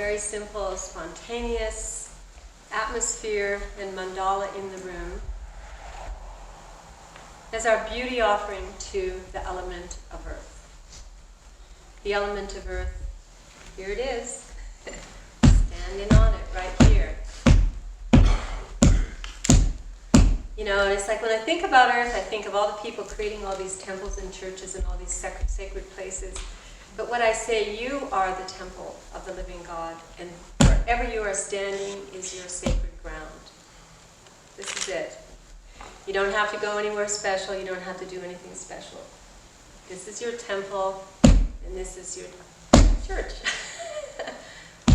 very simple, spontaneous atmosphere and mandala in the room as our beauty offering to the element of earth. The element of earth, here it is, standing on it right here. You know, and it's like when I think about earth, I think of all the people creating all these temples and churches and all these sacred places. But when I say you are the temple of the living God, and wherever you are standing is your sacred ground. This is it. You don't have to go anywhere special. You don't have to do anything special. This is your temple, and this is your church.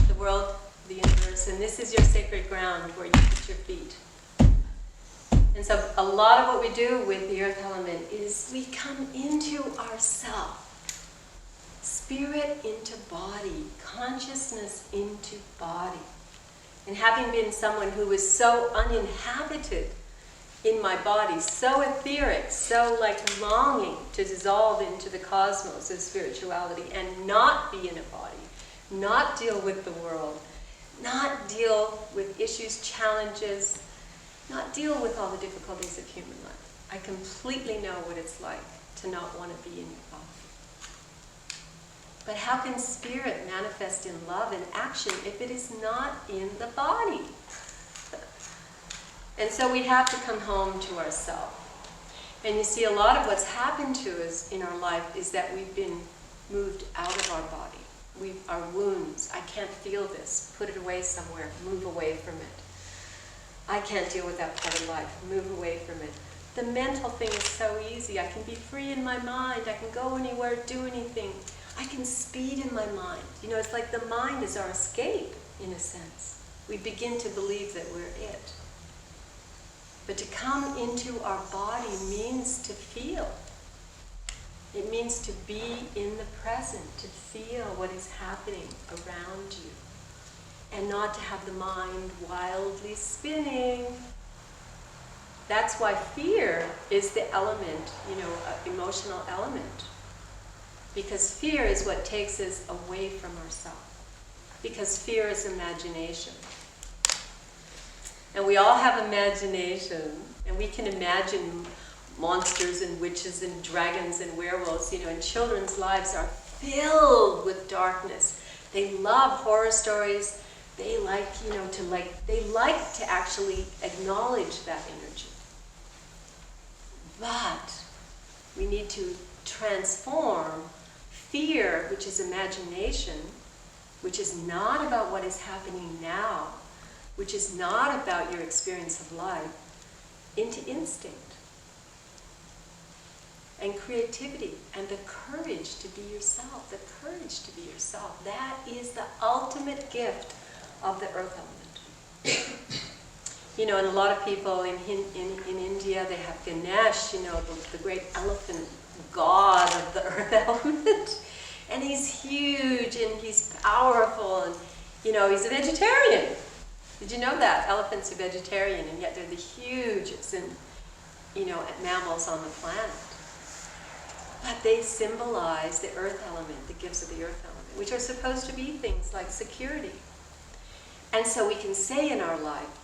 The world, the universe, and this is your sacred ground where you put your feet. And so a lot of what we do with the earth element is we come into ourself. Spirit into body, consciousness into body. And having been someone who was so uninhabited in my body, so etheric, so like longing to dissolve into the cosmos of spirituality and not be in a body, not deal with the world, not deal with issues, challenges, not deal with all the difficulties of human life. I completely know what it's like to not want to be in your body. But how can spirit manifest in love and action if it is not in the body? And so we have to come home to ourselves. And you see, a lot of what's happened to us in our life is that we've been moved out of our body. Our wounds, I can't feel this, put it away somewhere, move away from it. I can't deal with that part of life, move away from it. The mental thing is so easy. I can be free in my mind. I can go anywhere, do anything. I can speed in my mind. You know, it's like the mind is our escape, in a sense. We begin to believe that we're it. But to come into our body means to feel. It means to be in the present, to feel what is happening around you, and not to have the mind wildly spinning. That's why fear is the element, emotional element. Because fear is what takes us away from ourselves. Because fear is imagination. And we all have imagination, and we can imagine monsters and witches and dragons and werewolves, and children's lives are filled with darkness. They love horror stories. They like to actually acknowledge that energy. But we need to transform fear, which is imagination, which is not about what is happening now, which is not about your experience of life, into instinct and creativity and the courage to be yourself, the courage to be yourself. That is the ultimate gift of the earth element. And a lot of people in India, they have Ganesh, the great elephant god of the earth element. And he's huge and he's powerful and, he's a vegetarian. Did you know that? Elephants are vegetarian, and yet they're the hugest mammals on the planet. But they symbolize the earth element, the gifts of the earth element, which are supposed to be things like security. And so we can say in our life,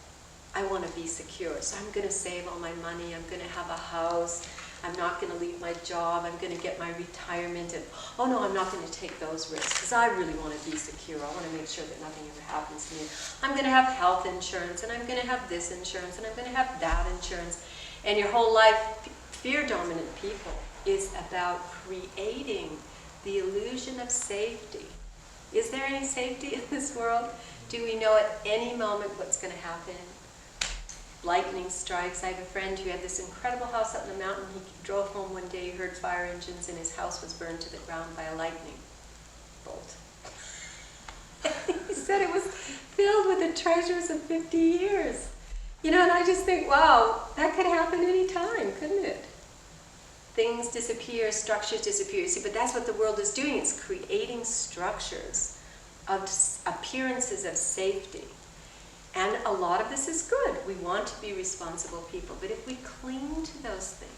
I want to be secure, so I'm going to save all my money, I'm going to have a house, I'm not going to leave my job, I'm going to get my retirement, and oh no, I'm not going to take those risks, because I really want to be secure. I want to make sure that nothing ever happens to me. I'm going to have health insurance, and I'm going to have this insurance, and I'm going to have that insurance. And your whole life, fear-dominant people, is about creating the illusion of safety. Is there any safety in this world? Do we know at any moment what's going to happen? Lightning strikes. I have a friend who had this incredible house up in the mountain. He drove home one day, he heard fire engines, and his house was burned to the ground by a lightning bolt. He said it was filled with the treasures of 50 years. And I just think, wow, that could happen any time, couldn't it? Things disappear, structures disappear. See, but that's what the world is doing. It's creating structures of appearances of safety. And a lot of this is good. We want to be responsible people. But if we cling to those things,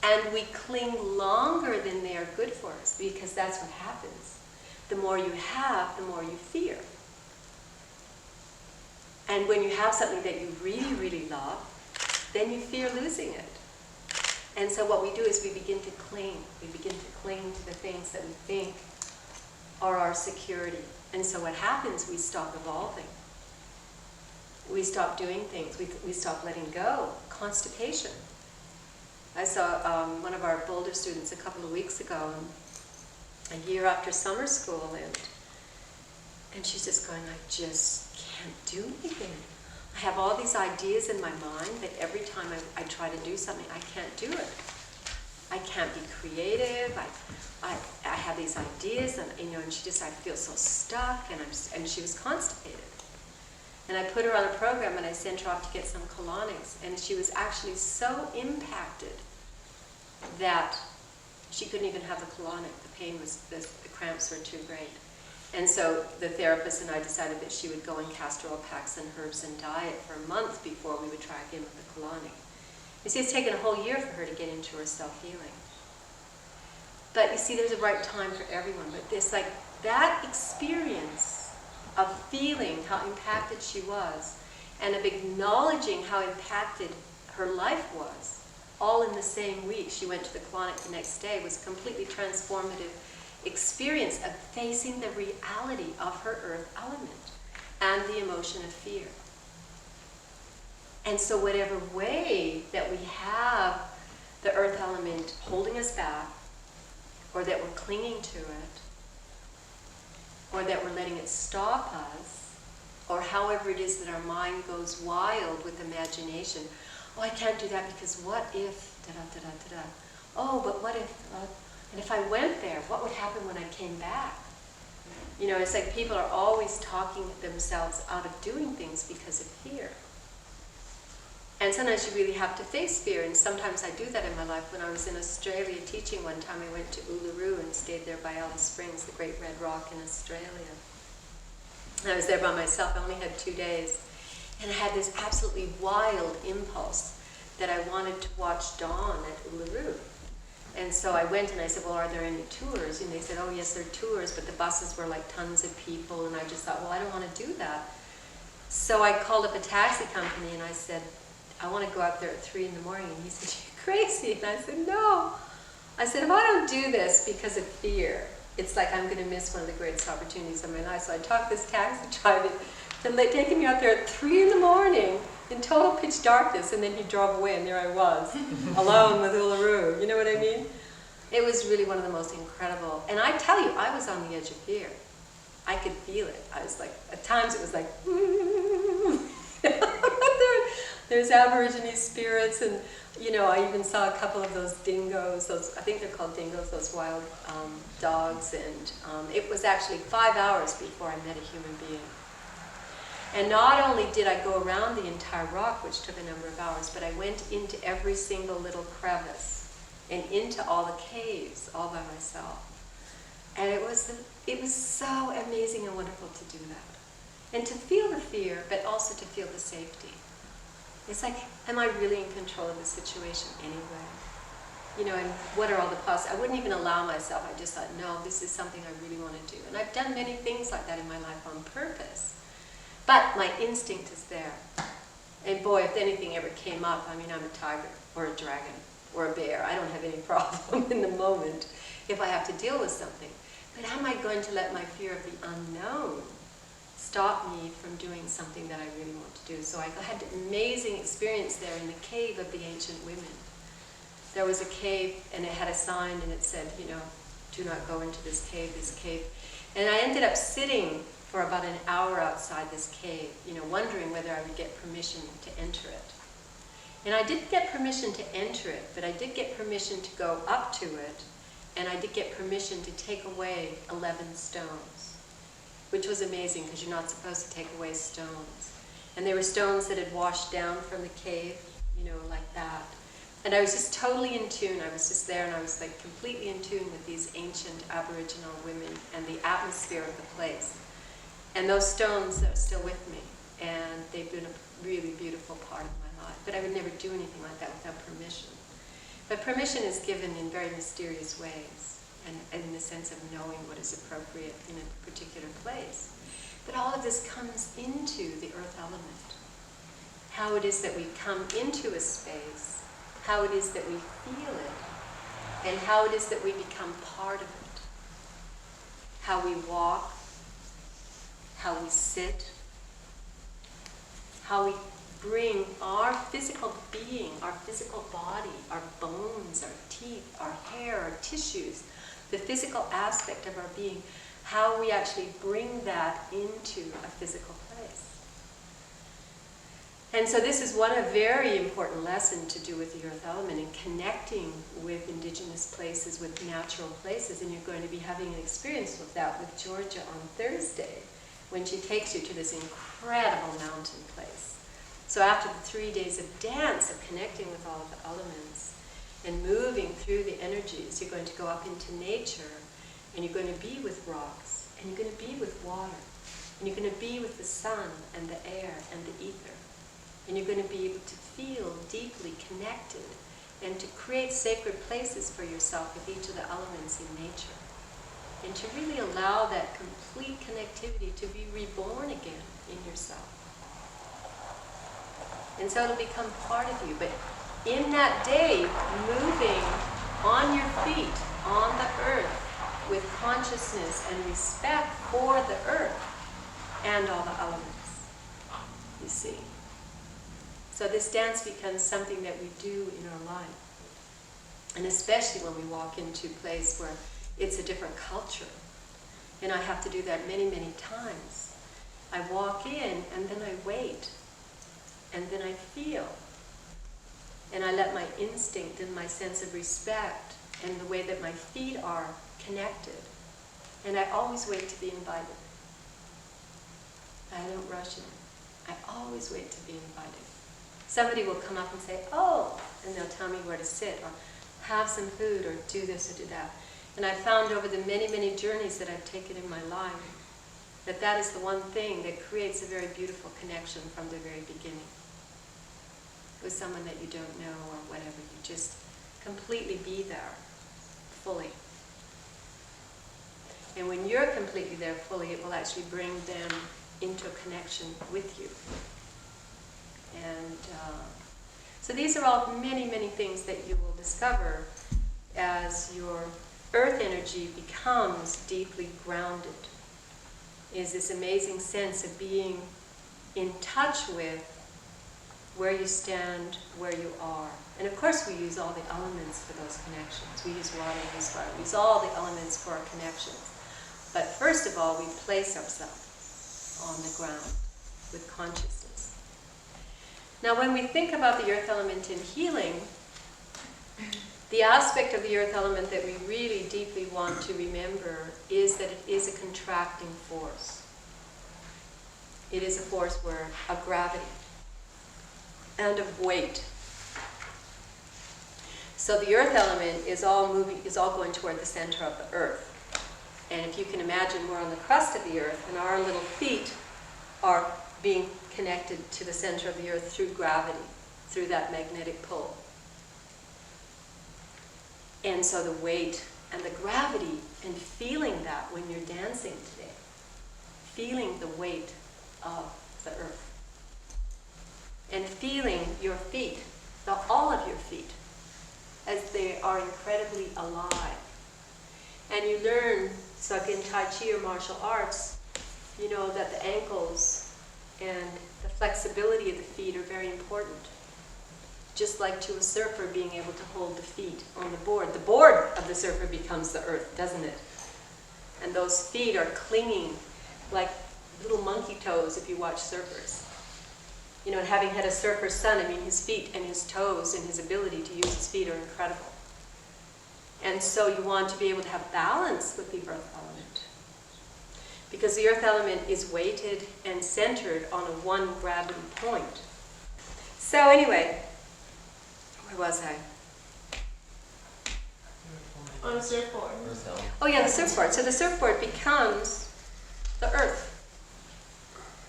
and we cling longer than they are good for us, because that's what happens. the more you have, the more you fear. And when you have something that you really, really love, then you fear losing it. And so what we do is we begin to cling. We begin to cling to the things that we think are our security. And so what happens, we stop evolving. We stop doing things. We stop letting go. Constipation. I saw one of our Boulder students a couple of weeks ago, a year after summer school, and she's just going, I just can't do anything. I have all these ideas in my mind, but every time I try to do something, I can't do it. I can't be creative. I have these ideas, and and she just, I feel so stuck, and she was constipated. And I put her on a program, and I sent her off to get some colonics, and she was actually so impacted that she couldn't even have the colonic. The pain was, the cramps were too great. And so the therapist and I decided that she would go on castor oil packs and herbs and diet for a month before we would try again with the colonic. You see, it's taken a whole year for her to get into her self-healing. But you see, there's a right time for everyone. But this, like, that experience of feeling how impacted she was and of acknowledging how impacted her life was, all in the same week, she went to the colonic the next day, was a completely transformative experience of facing the reality of her earth element and the emotion of fear. And so whatever way that we have the earth element holding us back, or that we're clinging to it, or that we're letting it stop us, or however it is that our mind goes wild with imagination. Oh, I can't do that because what if, da-da-da-da-da-da. Oh, but what if, and if I went there, what would happen when I came back? It's like people are always talking themselves out of doing things because of fear. And sometimes you really have to face fear, and sometimes I do that in my life. When I was in Australia teaching one time, I went to Uluru and stayed there by Alice Springs, the Great Red Rock in Australia. And I was there by myself. I only had 2 days. And I had this absolutely wild impulse that I wanted to watch dawn at Uluru. And so I went and I said, well, are there any tours? And they said, oh yes, there are tours, but the buses were like tons of people. And I just thought, well, I don't want to do that. So I called up a taxi company and I said, I want to go out there at 3 in the morning. And he said, you're crazy. And I said, no. I said, if I don't do this because of fear, it's like I'm going to miss one of the greatest opportunities of my life. So I talked this taxi driver to taking me out there at 3 in the morning in total pitch darkness, and then he drove away, and there I was, alone with Uluru. You know what I mean? It was really one of the most incredible. And I tell you, I was on the edge of fear. I could feel it. I was like, at times it was like, there's Aborigine spirits, and I even saw a couple of those dingoes. I think they're called dingoes, those wild dogs. And it was actually 5 hours before I met a human being. And not only did I go around the entire rock, which took a number of hours, but I went into every single little crevice and into all the caves all by myself. And it was so amazing and wonderful to do that. And to feel the fear, but also to feel the safety. It's like, am I really in control of the situation anyway? And what are all the possibilities? I wouldn't even allow myself. I just thought, no, this is something I really want to do. And I've done many things like that in my life on purpose. But my instinct is there. And boy, if anything ever came up, I'm a tiger or a dragon or a bear. I don't have any problem in the moment if I have to deal with something. But am I going to let my fear of the unknown stop me from doing something that I really want to do? So I had an amazing experience there in the cave of the ancient women. There was a cave, and it had a sign, and it said, do not go into this cave, this cave. And I ended up sitting for about an hour outside this cave, wondering whether I would get permission to enter it. And I didn't get permission to enter it, but I did get permission to go up to it, and I did get permission to take away 11 stones, which was amazing because you're not supposed to take away stones. And they were stones that had washed down from the cave, like that. And I was just totally in tune. I was just there, and I was like completely in tune with these ancient Aboriginal women and the atmosphere of the place. And those stones are still with me, and they've been a really beautiful part of my life. But I would never do anything like that without permission. But permission is given in very mysterious ways. and in the sense of knowing what is appropriate in a particular place. But all of this comes into the earth element. How it is that we come into a space, how it is that we feel it, and how it is that we become part of it. How we walk, how we sit, how we bring our physical being, our physical body, our bones, our teeth, our hair, our tissues, the physical aspect of our being, how we actually bring that into a physical place. And so this is a very important lesson to do with the earth element and connecting with indigenous places, with natural places. And you're going to be having an experience with that with Georgia on Thursday, when she takes you to this incredible mountain place. So after the 3 days of dance, of connecting with all of the elements and moving through the energies, you're going to go up into nature, and you're going to be with rocks, and you're going to be with water, and you're going to be with the sun and the air and the ether. And you're going to be able to feel deeply connected and to create sacred places for yourself with each of the elements in nature. And to really allow that complete connectivity to be reborn again in yourself. And so it'll become part of you. But in that day, moving on your feet, on the earth, with consciousness and respect for the earth and all the elements, you see. So this dance becomes something that we do in our life. And especially when we walk into a place where it's a different culture. And I have to do that many, many times. I walk in and then I wait. And then I feel. And I let my instinct and my sense of respect and the way that my feet are connected. And I always wait to be invited. I don't rush in. I always wait to be invited. Somebody will come up and say, oh, and they'll tell me where to sit, or have some food, or do this or do that. And I found over the many, many journeys that I've taken in my life, that that is the one thing that creates a very beautiful connection from the very beginning. With someone that you don't know or whatever, you just completely be there, fully. And when you're completely there fully, it will actually bring them into a connection with you. And so these are all many, many things that you will discover as your earth energy becomes deeply grounded. Is this amazing sense of being in touch with where you stand, where you are. And of course we use all the elements for those connections. We use water, we use fire, we use all the elements for our connections. But first of all, we place ourselves on the ground with consciousness. Now when we think about the earth element in healing, the aspect of the earth element that we really deeply want to remember is that it is a contracting force. It is a force of gravity and of weight. So the earth element is all going toward the center of the earth. And if you can imagine, we're on the crust of the earth, and our little feet are being connected to the center of the earth through gravity, through that magnetic pull. And so the weight and the gravity, and feeling that when you're dancing today, feeling the weight of the earth, and feeling your feet, all of your feet, as they are incredibly alive. And you learn, so like in Tai Chi or martial arts, you know that the ankles and the flexibility of the feet are very important. Just like to a surfer being able to hold the feet on the board. The board of the surfer becomes the earth, doesn't it? And those feet are clinging like little monkey toes if you watch surfers. You know, and having had a surfer's son, I mean, his feet and his toes and his ability to use his feet are incredible. And so you want to be able to have balance with the earth element. Because the earth element is weighted and centered on a one gravity point. So anyway, where was I? On the surfboard. Oh yeah, the surfboard. So the surfboard becomes the earth.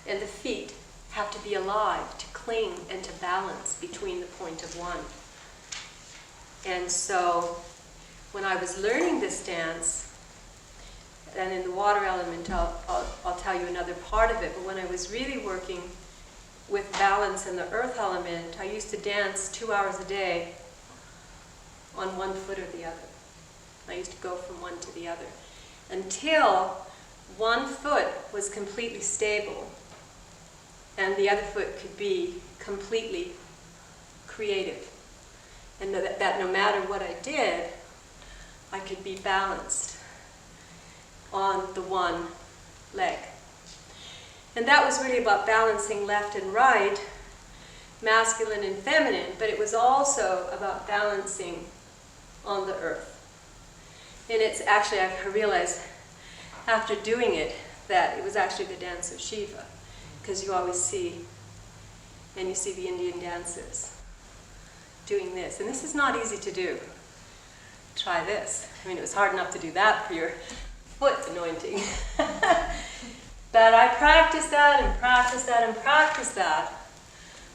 And the feet have to be alive, to cling and to balance between the point of one. And so when I was learning this dance, and in the water element, I'll tell you another part of it, but when I was really working with balance in the earth element, I used to dance 2 hours a day on one foot or the other. I used to go from one to the other until one foot was completely stable and the other foot could be completely creative. And that no matter what I did, I could be balanced on the one leg. And that was really about balancing left and right, masculine and feminine, but it was also about balancing on the earth. And it's actually, I realized after doing it that it was actually the dance of Shiva, because you always see, and you see the Indian dancers doing this. And this is not easy to do. Try this. I mean, it was hard enough to do that for your foot anointing. But I practiced that and practiced that and practiced that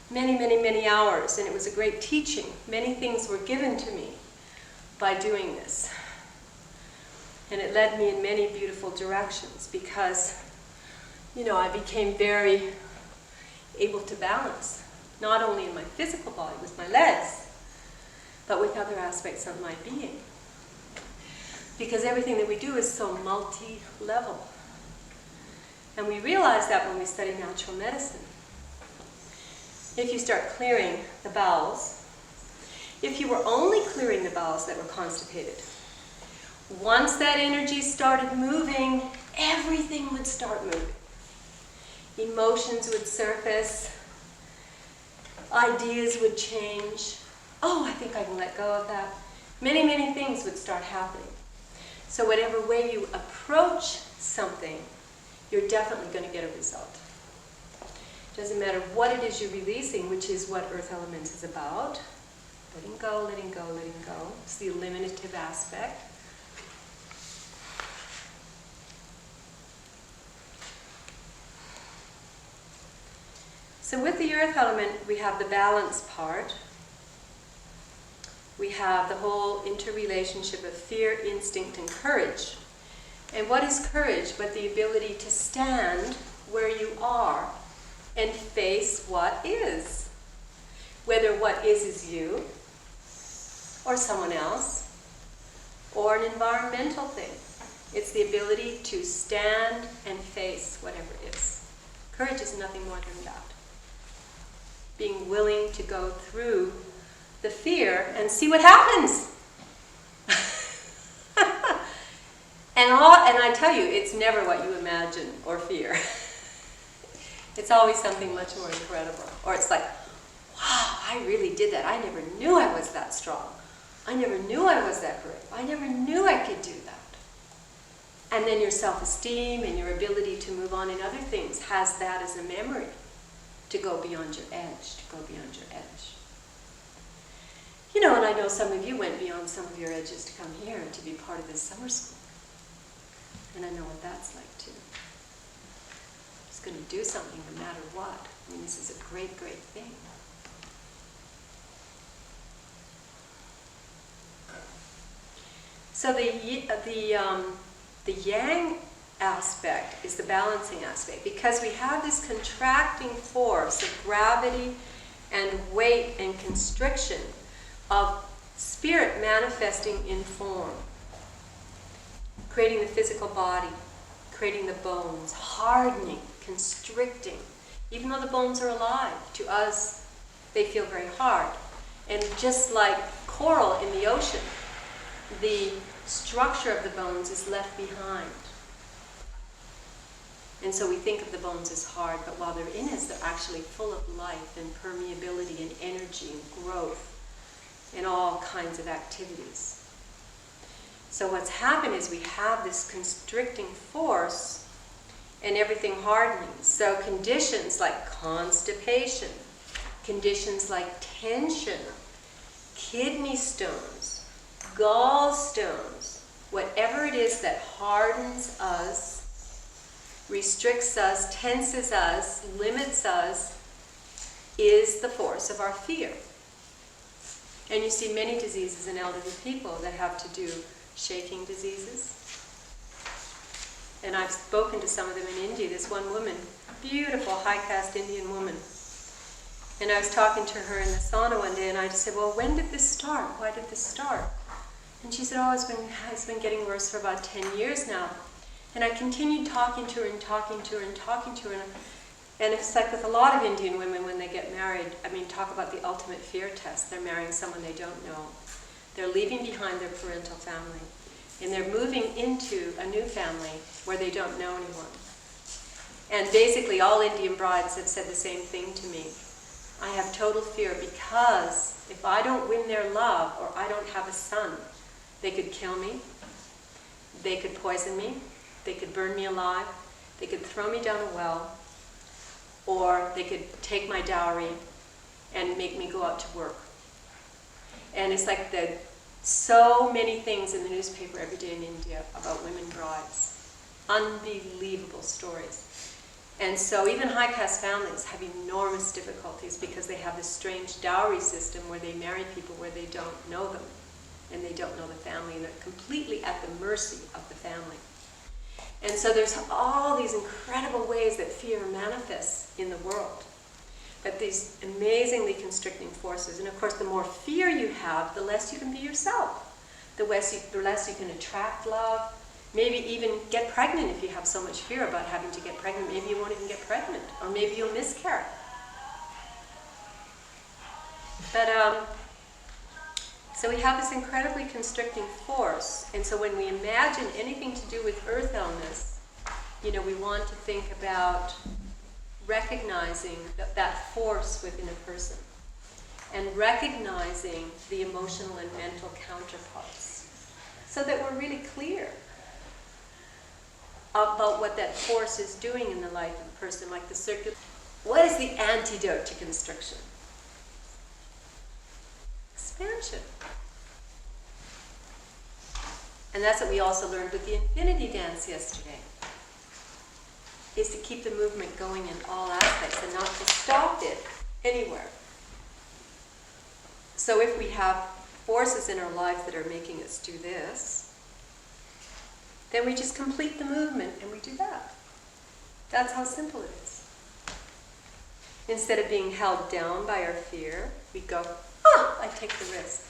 many, many, many hours. And it was a great teaching. Many things were given to me by doing this. And it led me in many beautiful directions because, you know, I became very able to balance, not only in my physical body with my legs, but with other aspects of my being. Because everything that we do is so multi-level. And we realize that when we study natural medicine. If you start clearing the bowels, if you were only clearing the bowels that were constipated, once that energy started moving, everything would start moving. Emotions would surface, ideas would change. Oh, I think I can let go of that. Many, many things would start happening. So whatever way you approach something, you're definitely going to get a result. Doesn't matter what it is you're releasing, which is what Earth Elements is about. Letting go, letting go, letting go. It's the eliminative aspect. So with the Earth Element, we have the balance part. We have the whole interrelationship of fear, instinct, and courage. And what is courage but the ability to stand where you are and face what is? Whether what is you, or someone else, or an environmental thing. It's the ability to stand and face whatever is. Courage is nothing more than that. Being willing to go through the fear and see what happens. And I tell you, it's never what you imagine or fear. It's always something much more incredible. Or it's like, wow, I really did that. I never knew I was that strong. I never knew I was that brave. I never knew I could do that. And then your self-esteem and your ability to move on in other things has that as a memory to go beyond your edge, to go beyond your edge. You know, and I know some of you went beyond some of your edges to come here and to be part of this summer school. And I know what that's like too. Just going to do something no matter what. I mean, this is a great, great thing. So the yang aspect is the balancing aspect, because we have this contracting force of gravity and weight and constriction of spirit manifesting in form, creating the physical body, creating the bones, hardening, constricting. Even though the bones are alive, to us they feel very hard. And just like coral in the ocean, the structure of the bones is left behind. And so we think of the bones as hard, but while they're in us, they're actually full of life and permeability and energy and growth and all kinds of activities. So what's happened is we have this constricting force and everything hardening. So conditions like constipation, conditions like tension, kidney stones, gallstones, whatever it is that hardens us, restricts us, tenses us, limits us, is the force of our fear. And you see many diseases in elderly people that have to do shaking diseases. And I've spoken to some of them in India. This one woman, beautiful high-caste Indian woman. And I was talking to her in the sauna one day, and I just said, well, when did this start? Why did this start? And she said, oh, it's been getting worse for about 10 years now. And I continued talking to her and talking to her and talking to her. And it's like with a lot of Indian women when they get married, I mean, talk about the ultimate fear test. They're marrying someone they don't know. They're leaving behind their parental family. And they're moving into a new family where they don't know anyone. And basically all Indian brides have said the same thing to me. I have total fear because if I don't win their love or I don't have a son, they could kill me, they could poison me, they could burn me alive, they could throw me down a well, or they could take my dowry and make me go out to work. And it's like so many things in the newspaper every day in India about women brides. Unbelievable stories. And so even high-caste families have enormous difficulties because they have this strange dowry system where they marry people where they don't know them and they don't know the family, and they're completely at the mercy of the family. And so there's all these incredible ways that fear manifests in the world. But these amazingly constricting forces. And of course, the more fear you have, the less you can be yourself. The less you can attract love. Maybe even get pregnant if you have so much fear about having to get pregnant. Maybe you won't even get pregnant. Or maybe you'll miscarry. But, so we have this incredibly constricting force. And so when we imagine anything to do with earth illness, you know, we want to think about recognizing that force within a person and recognizing the emotional and mental counterparts so that we're really clear about what that force is doing in the life of a person, like the circular. What is the antidote to constriction? Expansion. And that's what we also learned with the infinity dance yesterday, is to keep the movement going in all aspects and not to stop it anywhere. So if we have forces in our lives that are making us do this, then we just complete the movement and we do that. That's how simple it is. Instead of being held down by our fear, we go, I take the risk.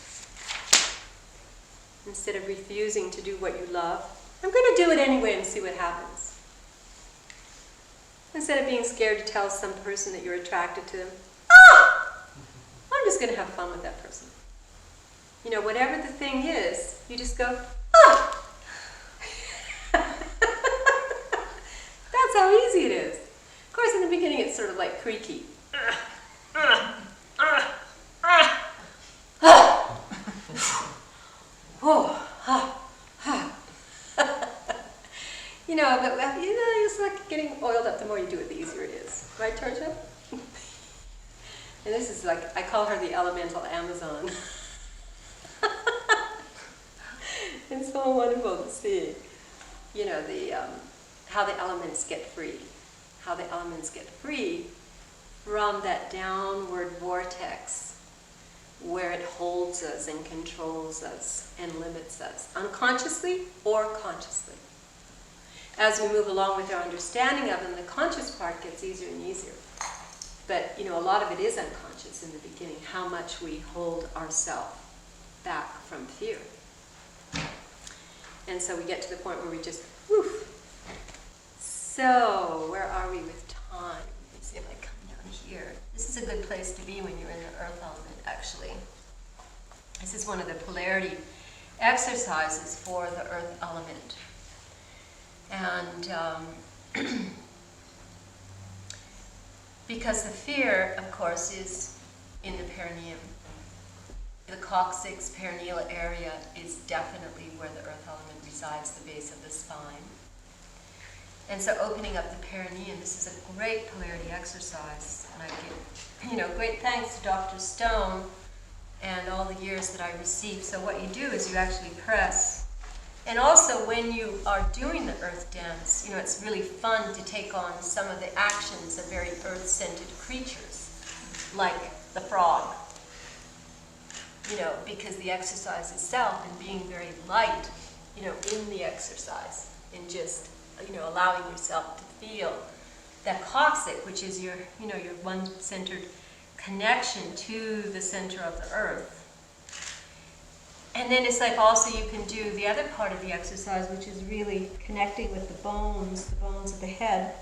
Instead of refusing to do what you love, I'm going to do it anyway and see what happens. Instead of being scared to tell some person that you're attracted to them, I'm just going to have fun with that person. You know, whatever the thing is, you just go, That's how easy it is. Of course, in the beginning, it's sort of like creaky. You know, but it's like getting oiled up. The more you do it, the easier it is. Right, Georgia? And this is like, I call her the elemental Amazon. It's so wonderful to see, you know, how the elements get free. How the elements get free from that downward vortex where it holds us and controls us and limits us, unconsciously or consciously. As we move along with our understanding of them, the conscious part gets easier and easier. But, you know, a lot of it is unconscious in the beginning, how much we hold ourselves back from fear. And so we get to the point where we just, woof. So, where are we with time? Let me see if I come down here. This is a good place to be when you're in the earth element, actually. This is one of the polarity exercises for the earth element. And because the fear, of course, is in the perineum. The coccyx perineal area is definitely where the earth element resides, the base of the spine. And so opening up the perineum, this is a great polarity exercise. And I give, you know, great thanks to Dr. Stone and all the years that I received. So what you do is you actually press. And also when you are doing the earth dance, you know, it's really fun to take on some of the actions of very earth-scented creatures, like the frog. because the exercise itself and being very light, in the exercise and just, allowing yourself to feel that coccyx, which is your one-centered connection to the center of the earth. And then it's like also you can do the other part of the exercise, which is really connecting with the bones of the head.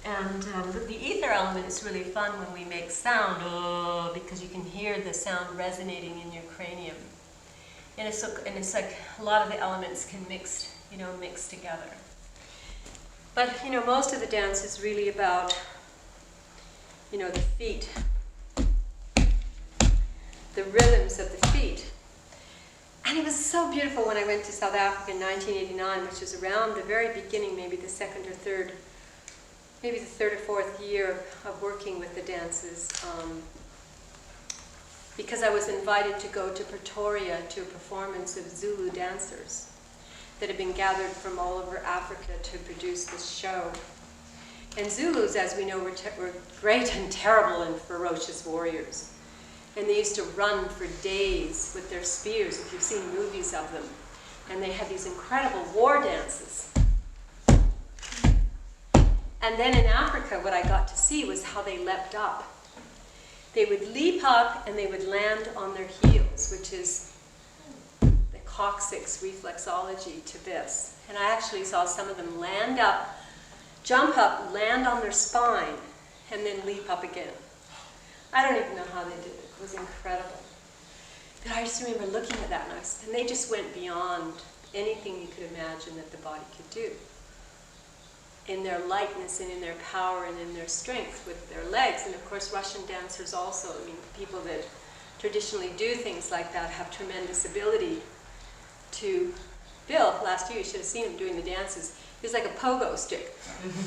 And the ether element is really fun when we make sound, because you can hear the sound resonating in your cranium. And it's like a lot of the elements can mix together. But most of the dance is really about the feet, the rhythms of the feet. And it was so beautiful when I went to South Africa in 1989, which was around the very beginning, maybe the third or fourth year of working with the dances, because I was invited to go to Pretoria to a performance of Zulu dancers that had been gathered from all over Africa to produce this show. And Zulus, as we know, were great and terrible and ferocious warriors. And they used to run for days with their spears, if you've seen movies of them. And they had these incredible war dances. And then in Africa, what I got to see was how they leapt up. They would leap up and they would land on their heels, which is the coccyx reflexology to this. And I actually saw some of them land up, jump up, land on their spine, and then leap up again. I don't even know how they did it. It was incredible. But I just remember looking at that, and they just went beyond anything you could imagine that the body could do. In their lightness and in their power and in their strength with their legs. And of course Russian dancers also, people that traditionally do things like that have tremendous ability to Bill, last year you should have seen him doing the dances. He was like a pogo stick.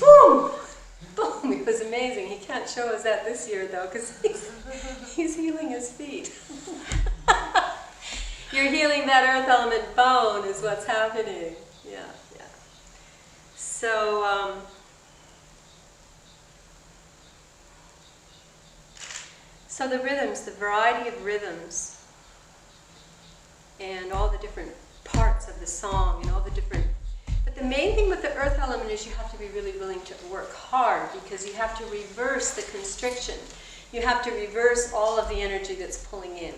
Boom! Boom! It was amazing. He can't show us that this year though, because he's healing his feet. You're healing that earth element bone is what's happening. Yeah. So the rhythms, the variety of rhythms, and all the different parts of the song, and all the different... But the main thing with the earth element is you have to be really willing to work hard, because you have to reverse the constriction. You have to reverse all of the energy that's pulling in.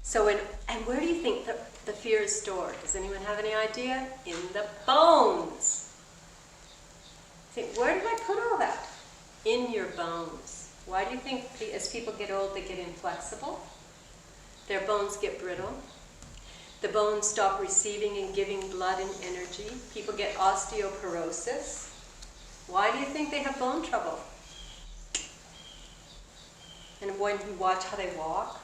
So, and where do you think the fear is stored? Does anyone have any idea? In the bones. Think, where did I put all that? In your bones. Why do you think as people get old they get inflexible? Their bones get brittle. The bones stop receiving and giving blood and energy. People get osteoporosis. Why do you think they have bone trouble? And when you watch how they walk,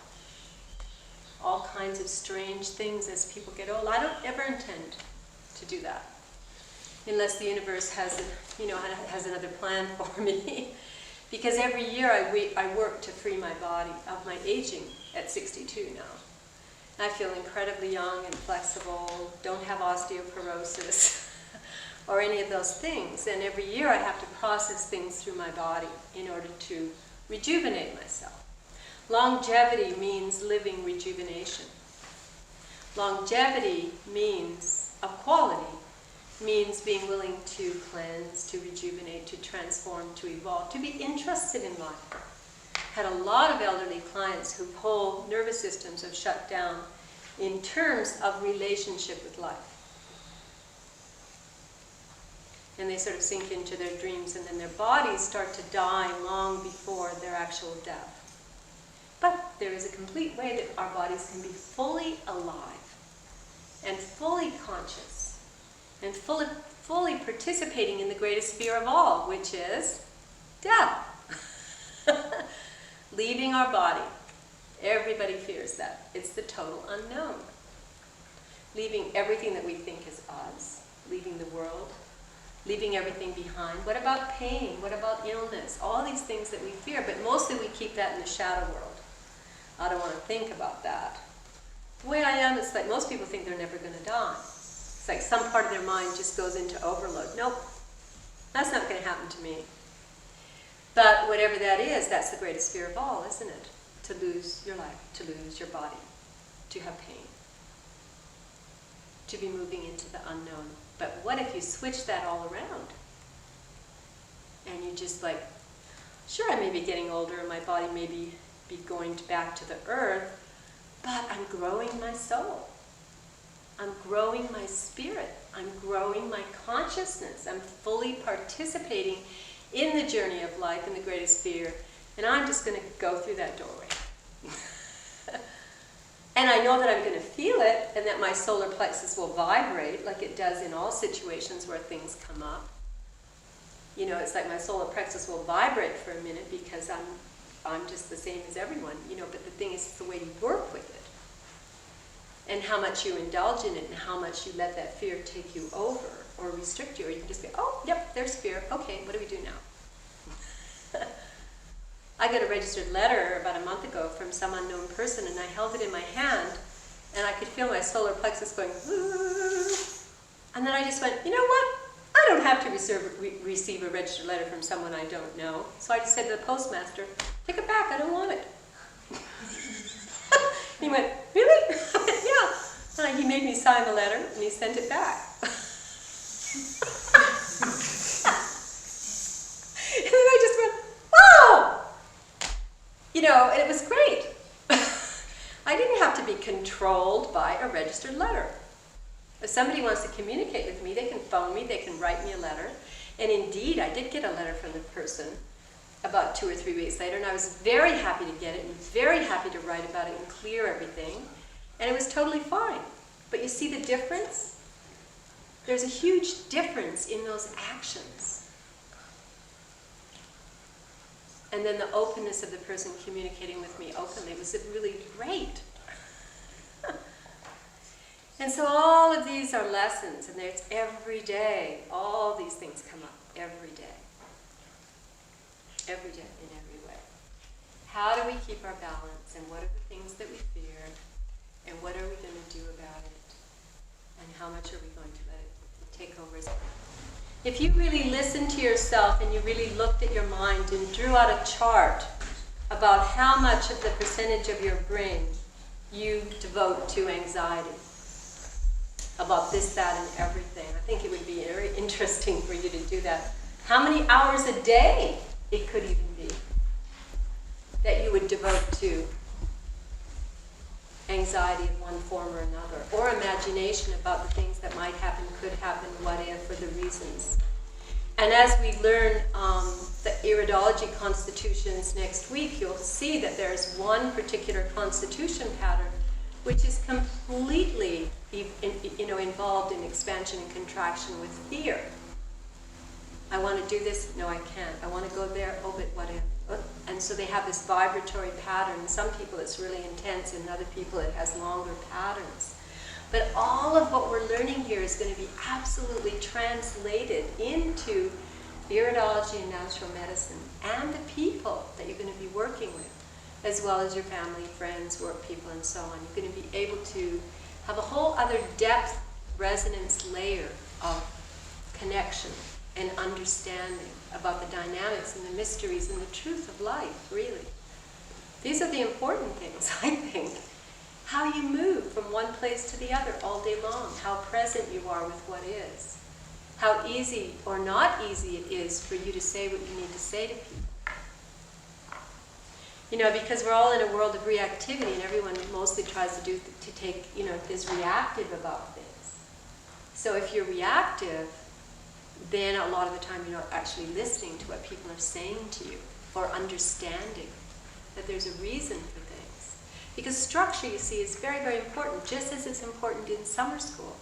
all kinds of strange things as people get old. I don't ever intend to do that, unless the universe has another plan for me. Because every year I work to free my body of my aging at 62 now. I feel incredibly young and flexible, don't have osteoporosis or any of those things. And every year I have to process things through my body in order to rejuvenate myself. Longevity means living rejuvenation. Longevity means of quality, means being willing to cleanse, to rejuvenate, to transform, to evolve, to be interested in life. Had a lot of elderly clients whose whole nervous systems have shut down in terms of relationship with life. And they sort of sink into their dreams, and then their bodies start to die long before their actual death. But there is a complete way that our bodies can be fully alive and fully conscious and fully participating in the greatest fear of all, which is death. Leaving our body. Everybody fears that. It's the total unknown. Leaving everything that we think is us, leaving the world, leaving everything behind. What about pain? What about illness? All these things that we fear, but mostly we keep that in the shadow world. I don't want to think about that. The way I am, it's like most people think they're never going to die. It's like some part of their mind just goes into overload. Nope, that's not going to happen to me. But whatever that is, that's the greatest fear of all, isn't it? to lose your life, to lose your body, to have pain, to be moving into the unknown. But what if you switch that all around? And you just like, sure, I may be getting older and my body may be going back to the earth, but I'm growing my soul. I'm growing my spirit. I'm growing my consciousness. I'm fully participating in the journey of life in the greatest fear. And I'm just going to go through that doorway. And I know that I'm going to feel it, and that my solar plexus will vibrate like it does in all situations where things come up. You know, it's like my solar plexus will vibrate for a minute because I'm just the same as everyone, you know, but the thing is the way you work with it. And how much you indulge in it and how much you let that fear take you over or restrict you. Or you can just be, oh, yep, there's fear. Okay, what do we do now? I got a registered letter about a month ago from some unknown person, and I held it in my hand, and I could feel my solar plexus going, and then I just went, you know what? I don't have to receive a registered letter from someone I don't know. So I just said to the postmaster, take it back, I don't want it. He went, really? Yeah. And he made me sign the letter, and he sent it back. And then I just went, wow! You know, and it was great. I didn't have to be controlled by a registered letter. If somebody wants to communicate with me, they can phone me, they can write me a letter. And indeed, I did get a letter from the person about 2 or 3 weeks later, and I was very happy to get it and very happy to write about it and clear everything. And it was totally fine. But you see the difference? There's a huge difference in those actions. And then the openness of the person communicating with me openly was really great. And so all of these are lessons, and it's every day. All these things come up every day. Every day, in every way. How do we keep our balance, and what are the things that we fear, and what are we going to do about it, and how much are we going to let it take over? If you really listened to yourself and you really looked at your mind and drew out a chart about how much of the percentage of your brain you devote to anxiety, about this, that, and everything, I think it would be very interesting for you to do that. How many hours a day it could even be that you would devote to anxiety of one form or another, or imagination about the things that might happen, could happen, what if, or the reasons. And as we learn the Iridology constitutions next week, you'll see that there's one particular constitution pattern which is completely involved in expansion and contraction with fear. I want to do this, no I can't. I want to go there, oh but what if? And so they have this vibratory pattern. Some people it's really intense, and other people it has longer patterns. But all of what we're learning here is going to be absolutely translated into Iridology and natural medicine, and the people that you're going to be working with, as well as your family, friends, work people, and so on. You're going to be able to have a whole other depth, resonance layer of connection and understanding about the dynamics and the mysteries and the truth of life, really. These are the important things, I think. How you move from one place to the other all day long, how present you are with what is, how easy or not easy it is for you to say what you need to say to people. You know, because we're all in a world of reactivity, and everyone mostly tries to take, is reactive about things. So if you're reactive, then a lot of the time you're not actually listening to what people are saying to you, or understanding that there's a reason for things. Because structure, you see, is very, very important, just as it's important in summer school.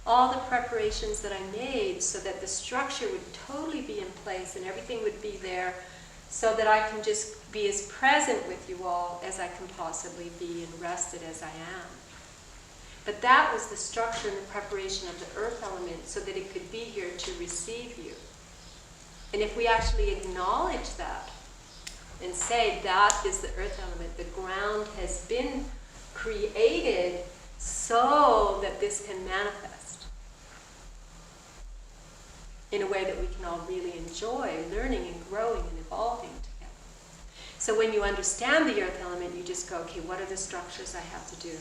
All the preparations that I made so that the structure would totally be in place and everything would be there, so that I can just be as present with you all as I can possibly be, and rested as I am. But that was the structure and the preparation of the earth element, so that it could be here to receive you. And if we actually acknowledge that and say that is the earth element, the ground has been created so that this can manifest in a way that we can all really enjoy learning and growing and evolving together. So when you understand the earth element, you just go, okay, what are the structures I have to do?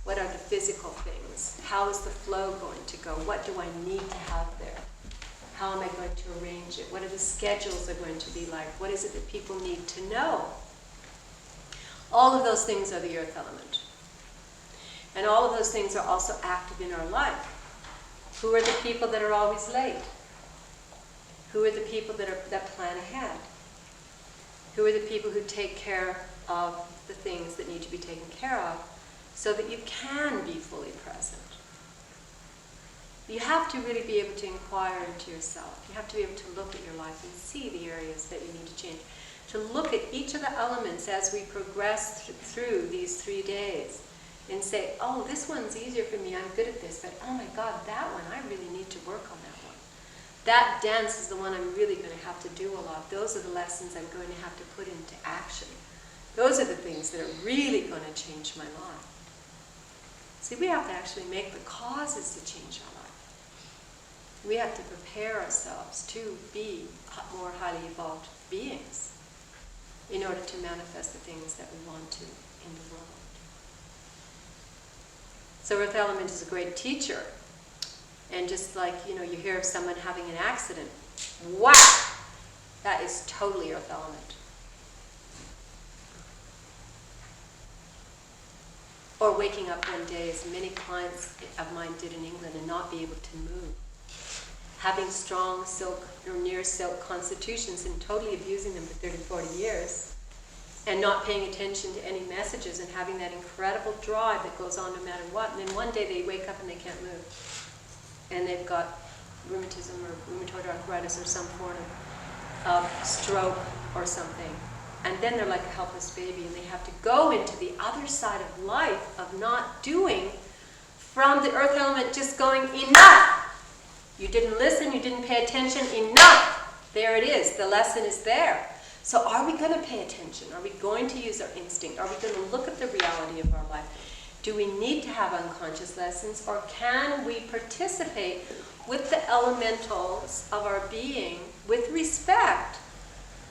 What are the physical things? How is the flow going to go? What do I need to have there? How am I going to arrange it? What are the schedules are going to be like? What is it that people need to know? All of those things are the earth element. And all of those things are also active in our life. Who are the people that are always late? Who are the people that plan ahead? Who are the people who take care of the things that need to be taken care of so that you can be fully present? You have to really be able to inquire into yourself. You have to be able to look at your life and see the areas that you need to change. To look at each of the elements as we progress through these 3 days and say, oh, this one's easier for me, I'm good at this, but oh my God, that one, I really need to work on that one. That dance is the one I'm really going to have to do a lot. Those are the lessons I'm going to have to put into action. Those are the things that are really going to change my life. See, we have to actually make the causes to change our life. We have to prepare ourselves to be more highly evolved beings in order to manifest the things that we want to in the world. So Earth Element is a great teacher. And just like, you hear of someone having an accident, wow! That is totally Earth Element. Or waking up one day, as many clients of mine did in England, and not be able to move. Having strong silk or near silk constitutions and totally abusing them for 30, 40 years, and not paying attention to any messages and having that incredible drive that goes on no matter what. And then one day they wake up and they can't move. And they've got rheumatism or rheumatoid arthritis or some form of stroke or something. And then they're like a helpless baby, and they have to go into the other side of life of not doing, from the earth element just going, enough! You didn't listen, you didn't pay attention, enough! There it is, the lesson is there. So are we going to pay attention? Are we going to use our instinct? Are we going to look at the reality of our life? Do we need to have unconscious lessons, or can we participate with the elementals of our being with respect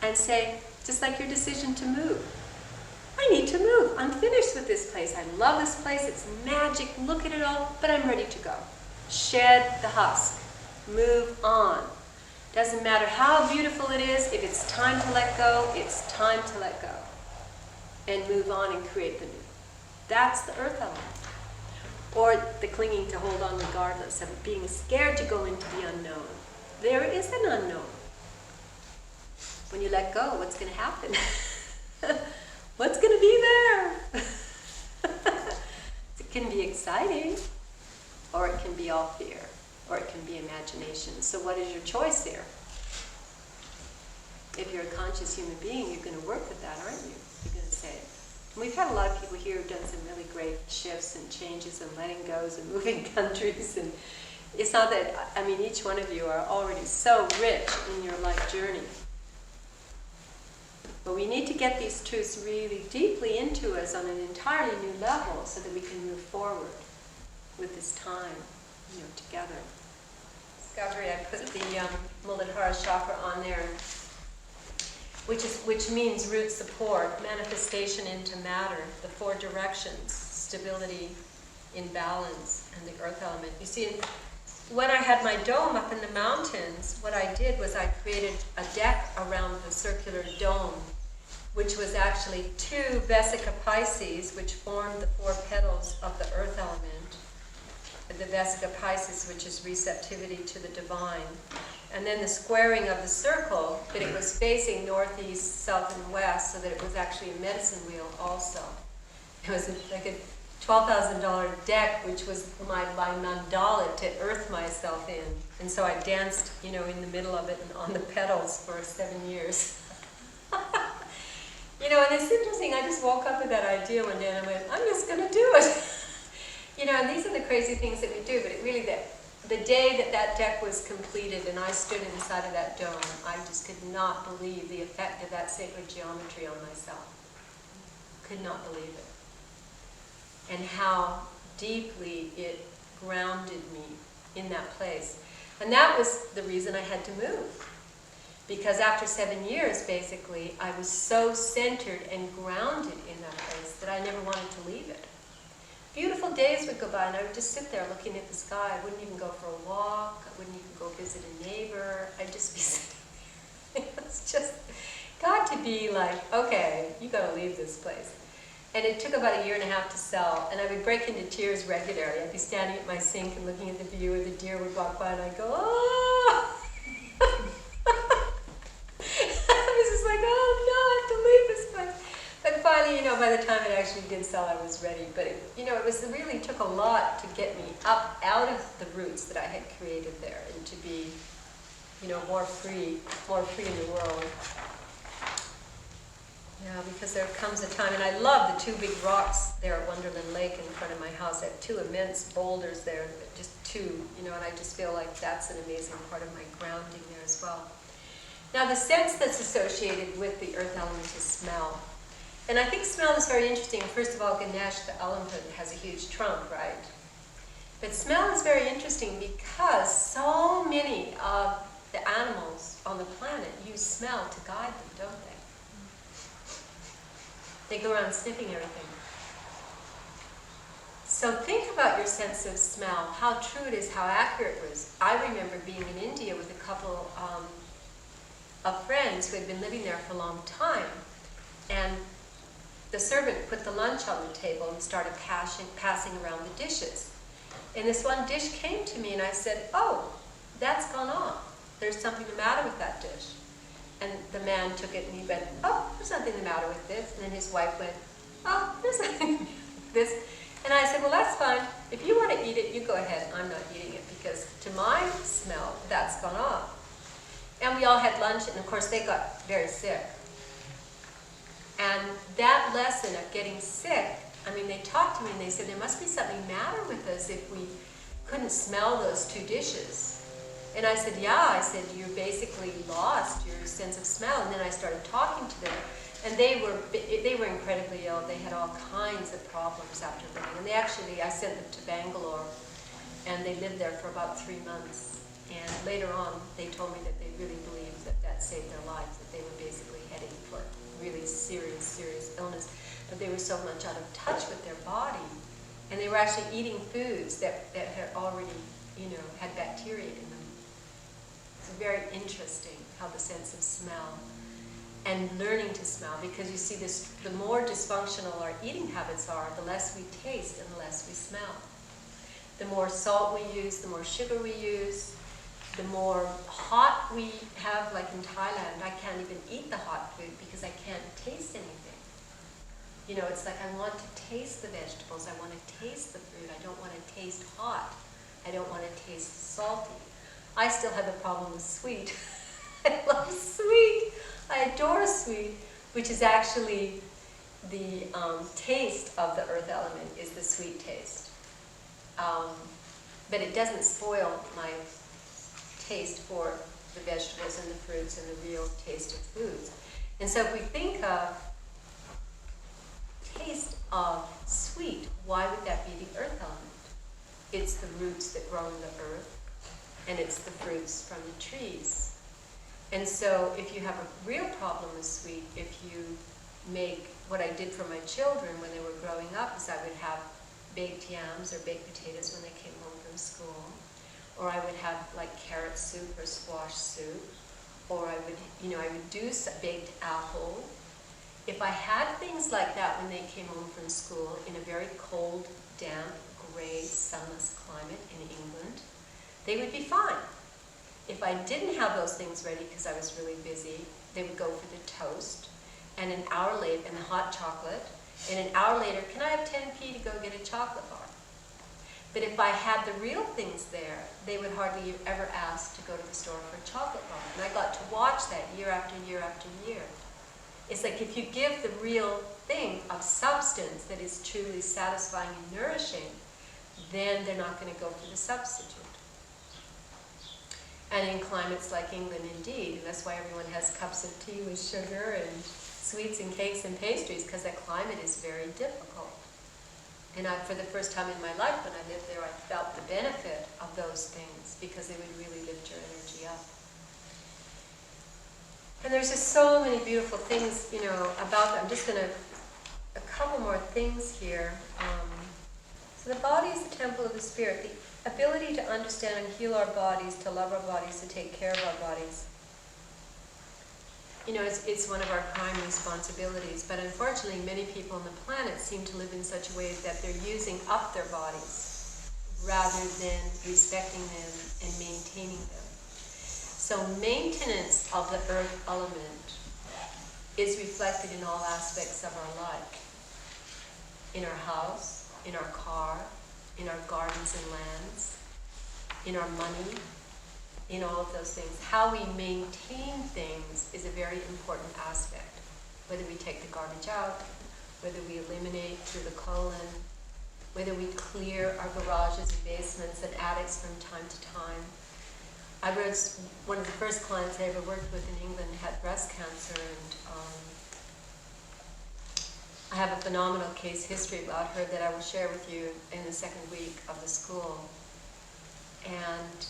and say, just like your decision to move, I need to move. I'm finished with this place. I love this place. It's magic. Look at it all, but I'm ready to go. Shed the husk. Move on. Doesn't matter how beautiful it is, if it's time to let go, it's time to let go. And move on and create the new. That's the earth element. Or the clinging to hold on regardless of being scared to go into the unknown. There is an unknown. When you let go, what's going to happen? What's going to be there? It can be exciting, or it can be all fear, or it can be imagination. So what is your choice here? If you're a conscious human being, you're going to work with that, aren't you? You're going to say it. And we've had a lot of people here who've done some really great shifts and changes and letting goes and moving countries. And it's not that, each one of you are already so rich in your life journey. But we need to get these truths really deeply into us on an entirely new level so that we can move forward with this time, together. Discovery, I put the Muladhara chakra on there, which means root support, manifestation into matter, the 4 directions, stability, imbalance, and the earth element. You see, when I had my dome up in the mountains, what I did was I created a deck around the circular dome, which was actually 2 Vesica Pisces, which formed the 4 petals of the earth element. The Vesica Pisces, which is receptivity to the divine. And then the squaring of the circle, but it was facing northeast, south, and west, so that it was actually a medicine wheel also. It was like a $12,000 deck, which was my mandala to earth myself in. And so I danced, in the middle of it and on the petals for 7 years. And it's interesting, I just woke up with that idea one day and I went, I'm just going to do it. And these are the crazy things that we do, but it really, the day that deck was completed and I stood inside of that dome, I just could not believe the effect of that sacred geometry on myself. Could not believe it. And how deeply it grounded me in that place. And that was the reason I had to move. Because after 7 years, basically, I was so centered and grounded in that place that I never wanted to leave it. Beautiful days would go by and I would just sit there looking at the sky. I wouldn't even go for a walk. I wouldn't even go visit a neighbor. I'd just be sitting there. It's just got to be like, okay, you got to leave this place. And it took about 1.5 years to sell, and I would break into tears regularly. I'd be standing at my sink and looking at the view, and the deer would walk by, and I'd go, oh! I was just like, oh no, I have to leave this place. But finally, by the time it actually did sell, I was ready. But it really took a lot to get me up out of the roots that I had created there, and to be, more free in the world. Yeah, because there comes a time, and I love the 2 big rocks there at Wonderland Lake in front of my house. I have 2 immense boulders there, just 2, and I just feel like that's an amazing part of my grounding there as well. Now, the sense that's associated with the earth element is smell. And I think smell is very interesting. First of all, Ganesh, the element, has a huge trunk, right? But smell is very interesting because so many of the animals on the planet use smell to guide them, don't they? They go around sniffing everything. So think about your sense of smell, how true it is, how accurate it was. I remember being in India with a couple of friends who had been living there for a long time, and the servant put the lunch on the table and started passing around the dishes. And this one dish came to me and I said, oh, that's gone off. There's something the matter with that dish. And the man took it and he went, oh, there's nothing the matter with this. And then his wife went, oh, there's nothing with this. And I said, well, that's fine. If you want to eat it, you go ahead. I'm not eating it because to my smell, that's gone off. And we all had lunch, and of course they got very sick. And that lesson of getting sick, they talked to me and they said, there must be something matter with us if we couldn't smell those 2 dishes. And I said, yeah. I said, you basically lost your sense of smell. And then I started talking to them. And they were incredibly ill. They had all kinds of problems after living. And I sent them to Bangalore. And they lived there for about 3 months. And later on, they told me that they really believed that saved their lives, that they were basically heading for really serious illness. But they were so much out of touch with their body. And they were actually eating foods that had already, had bacteria in them. It's very interesting how the sense of smell and learning to smell, because you see this, the more dysfunctional our eating habits are, the less we taste and the less we smell. The more salt we use, the more sugar we use, the more hot we have, like in Thailand, I can't even eat the hot food because I can't taste anything. It's like I want to taste the vegetables, I want to taste the fruit, I don't want to taste hot, I don't want to taste salty. I still have a problem with sweet. I love sweet. I adore sweet, which is actually the taste of the earth element is the sweet taste. But it doesn't spoil my taste for the vegetables and the fruits and the real taste of foods. And so if we think of taste of sweet, why would that be the earth element? It's the roots that grow in the earth, and it's the fruits from the trees. And so if you have a real problem with sweet, if you make, what I did for my children when they were growing up is I would have baked yams or baked potatoes when they came home from school, or I would have like carrot soup or squash soup, or I would do baked apple. If I had things like that when they came home from school in a very cold, damp, gray, sunless climate in England, they would be fine. If I didn't have those things ready because I was really busy, they would go for the toast, and an hour later, and the hot chocolate, and an hour later, can I have 10p to go get a chocolate bar? But if I had the real things there, they would hardly ever ask to go to the store for a chocolate bar. And I got to watch that year after year after year. It's like if you give the real thing of substance that is truly satisfying and nourishing, then they're not going to go for the substitute. And in climates like England, indeed, and that's why everyone has cups of tea with sugar and sweets and cakes and pastries, because that climate is very difficult. And for the first time in my life when I lived there, I felt the benefit of those things because they would really lift your energy up. And there's just so many beautiful things, about them. I'm just going to, a couple more things here. So the body is the temple of the spirit. The ability to understand and heal our bodies, to love our bodies, to take care of our bodies. It's one of our prime responsibilities, but unfortunately many people on the planet seem to live in such a way that they're using up their bodies rather than respecting them and maintaining them. So maintenance of the earth element is reflected in all aspects of our life. In our house, in our car, in our gardens and lands, in our money, in all of those things. How we maintain things is a very important aspect. Whether we take the garbage out, whether we eliminate through the colon, whether we clear our garages and basements and attics from time to time. One of the first clients I ever worked with in England had breast cancer, and I have a phenomenal case history about her that I will share with you in the second week of the school. And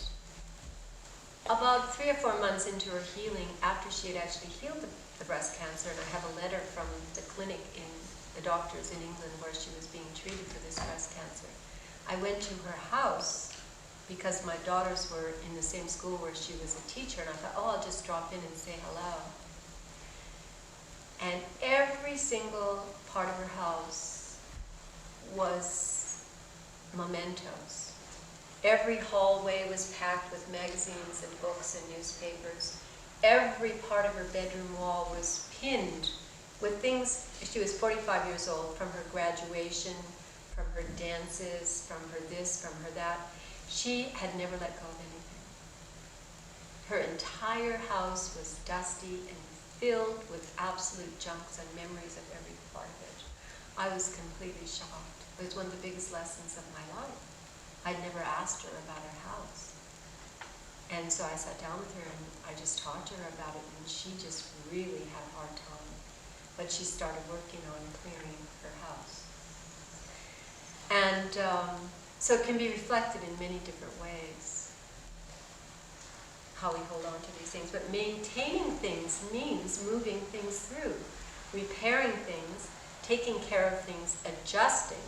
about 3 or 4 months into her healing, after she had actually healed the breast cancer, and I have a letter from the clinic in the doctors in England where she was being treated for this breast cancer, I went to her house because my daughters were in the same school where she was a teacher, and I thought, I'll just drop in and say hello. And every single part of her house was mementos. Every hallway was packed with magazines and books and newspapers. Every part of her bedroom wall was pinned with things. She was 45 years old, from her graduation, from her dances, from her this, from her that. She had never let go of anything. Her entire house was dusty and filled with absolute junks and memories of every part of it. I was completely shocked. It was one of the biggest lessons of my life. I'd never asked her about her house. And so I sat down with her and I just talked to her about it, and she just really had a hard time. But she started working on clearing her house. And so it can be reflected in many different ways, how we hold on to these things. But maintaining things means moving things through, repairing things, taking care of things, adjusting.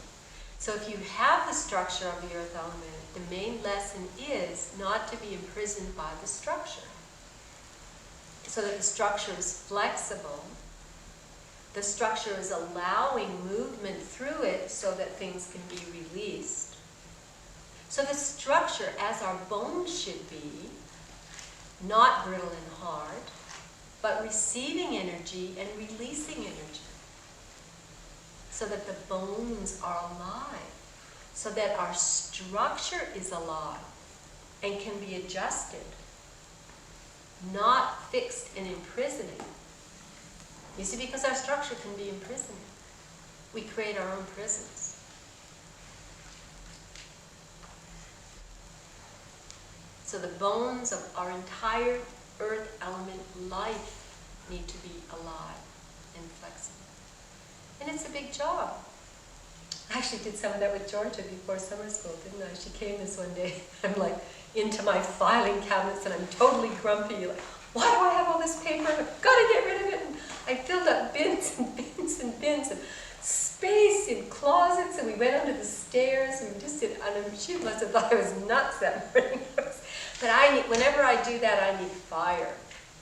So if you have the structure of the earth element, the main lesson is not to be imprisoned by the structure. So that the structure is flexible, the structure is allowing movement through it so that things can be released. So the structure, as our bones should be, not brittle and hard, but receiving energy and releasing energy. So that the bones are alive, so that our structure is alive and can be adjusted, not fixed and imprisoning. You see, because our structure can be imprisoning. We create our own prisons. So the bones of our entire earth element life need to be alive and flexible. And it's a big job. I actually did some of that with Georgia before summer school, didn't I? She came this one day. I'm like into my filing cabinets and I'm totally grumpy. Like, why do I have all this paper? I've got to get rid of it. And I filled up bins and bins and bins and space in closets, and we went under the stairs and we just did. And she must have thought I was nuts that morning. But whenever I do that, I need fire,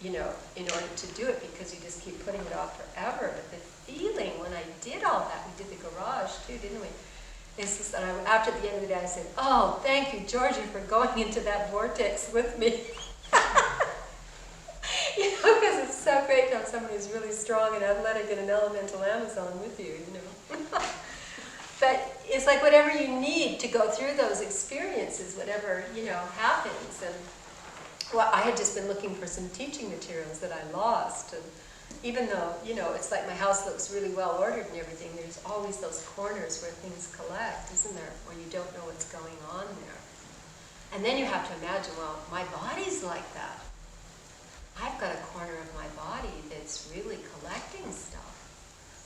in order to do it, because you just keep putting it off forever. But the feeling when I did all that, we did the garage too, didn't we? It's just that after the end of the day, I said, oh, thank you, Georgie, for going into that vortex with me. Because it's so great to have somebody who's really strong and athletic and an elemental Amazon with you, But it's like whatever you need to go through those experiences, whatever, happens. And I had just been looking for some teaching materials that I lost. And even though, it's like my house looks really well ordered and everything, there's always those corners where things collect, isn't there? Where you don't know what's going on there. And then you have to imagine, well, my body's like that. I've got a corner of my body that's really collecting stuff.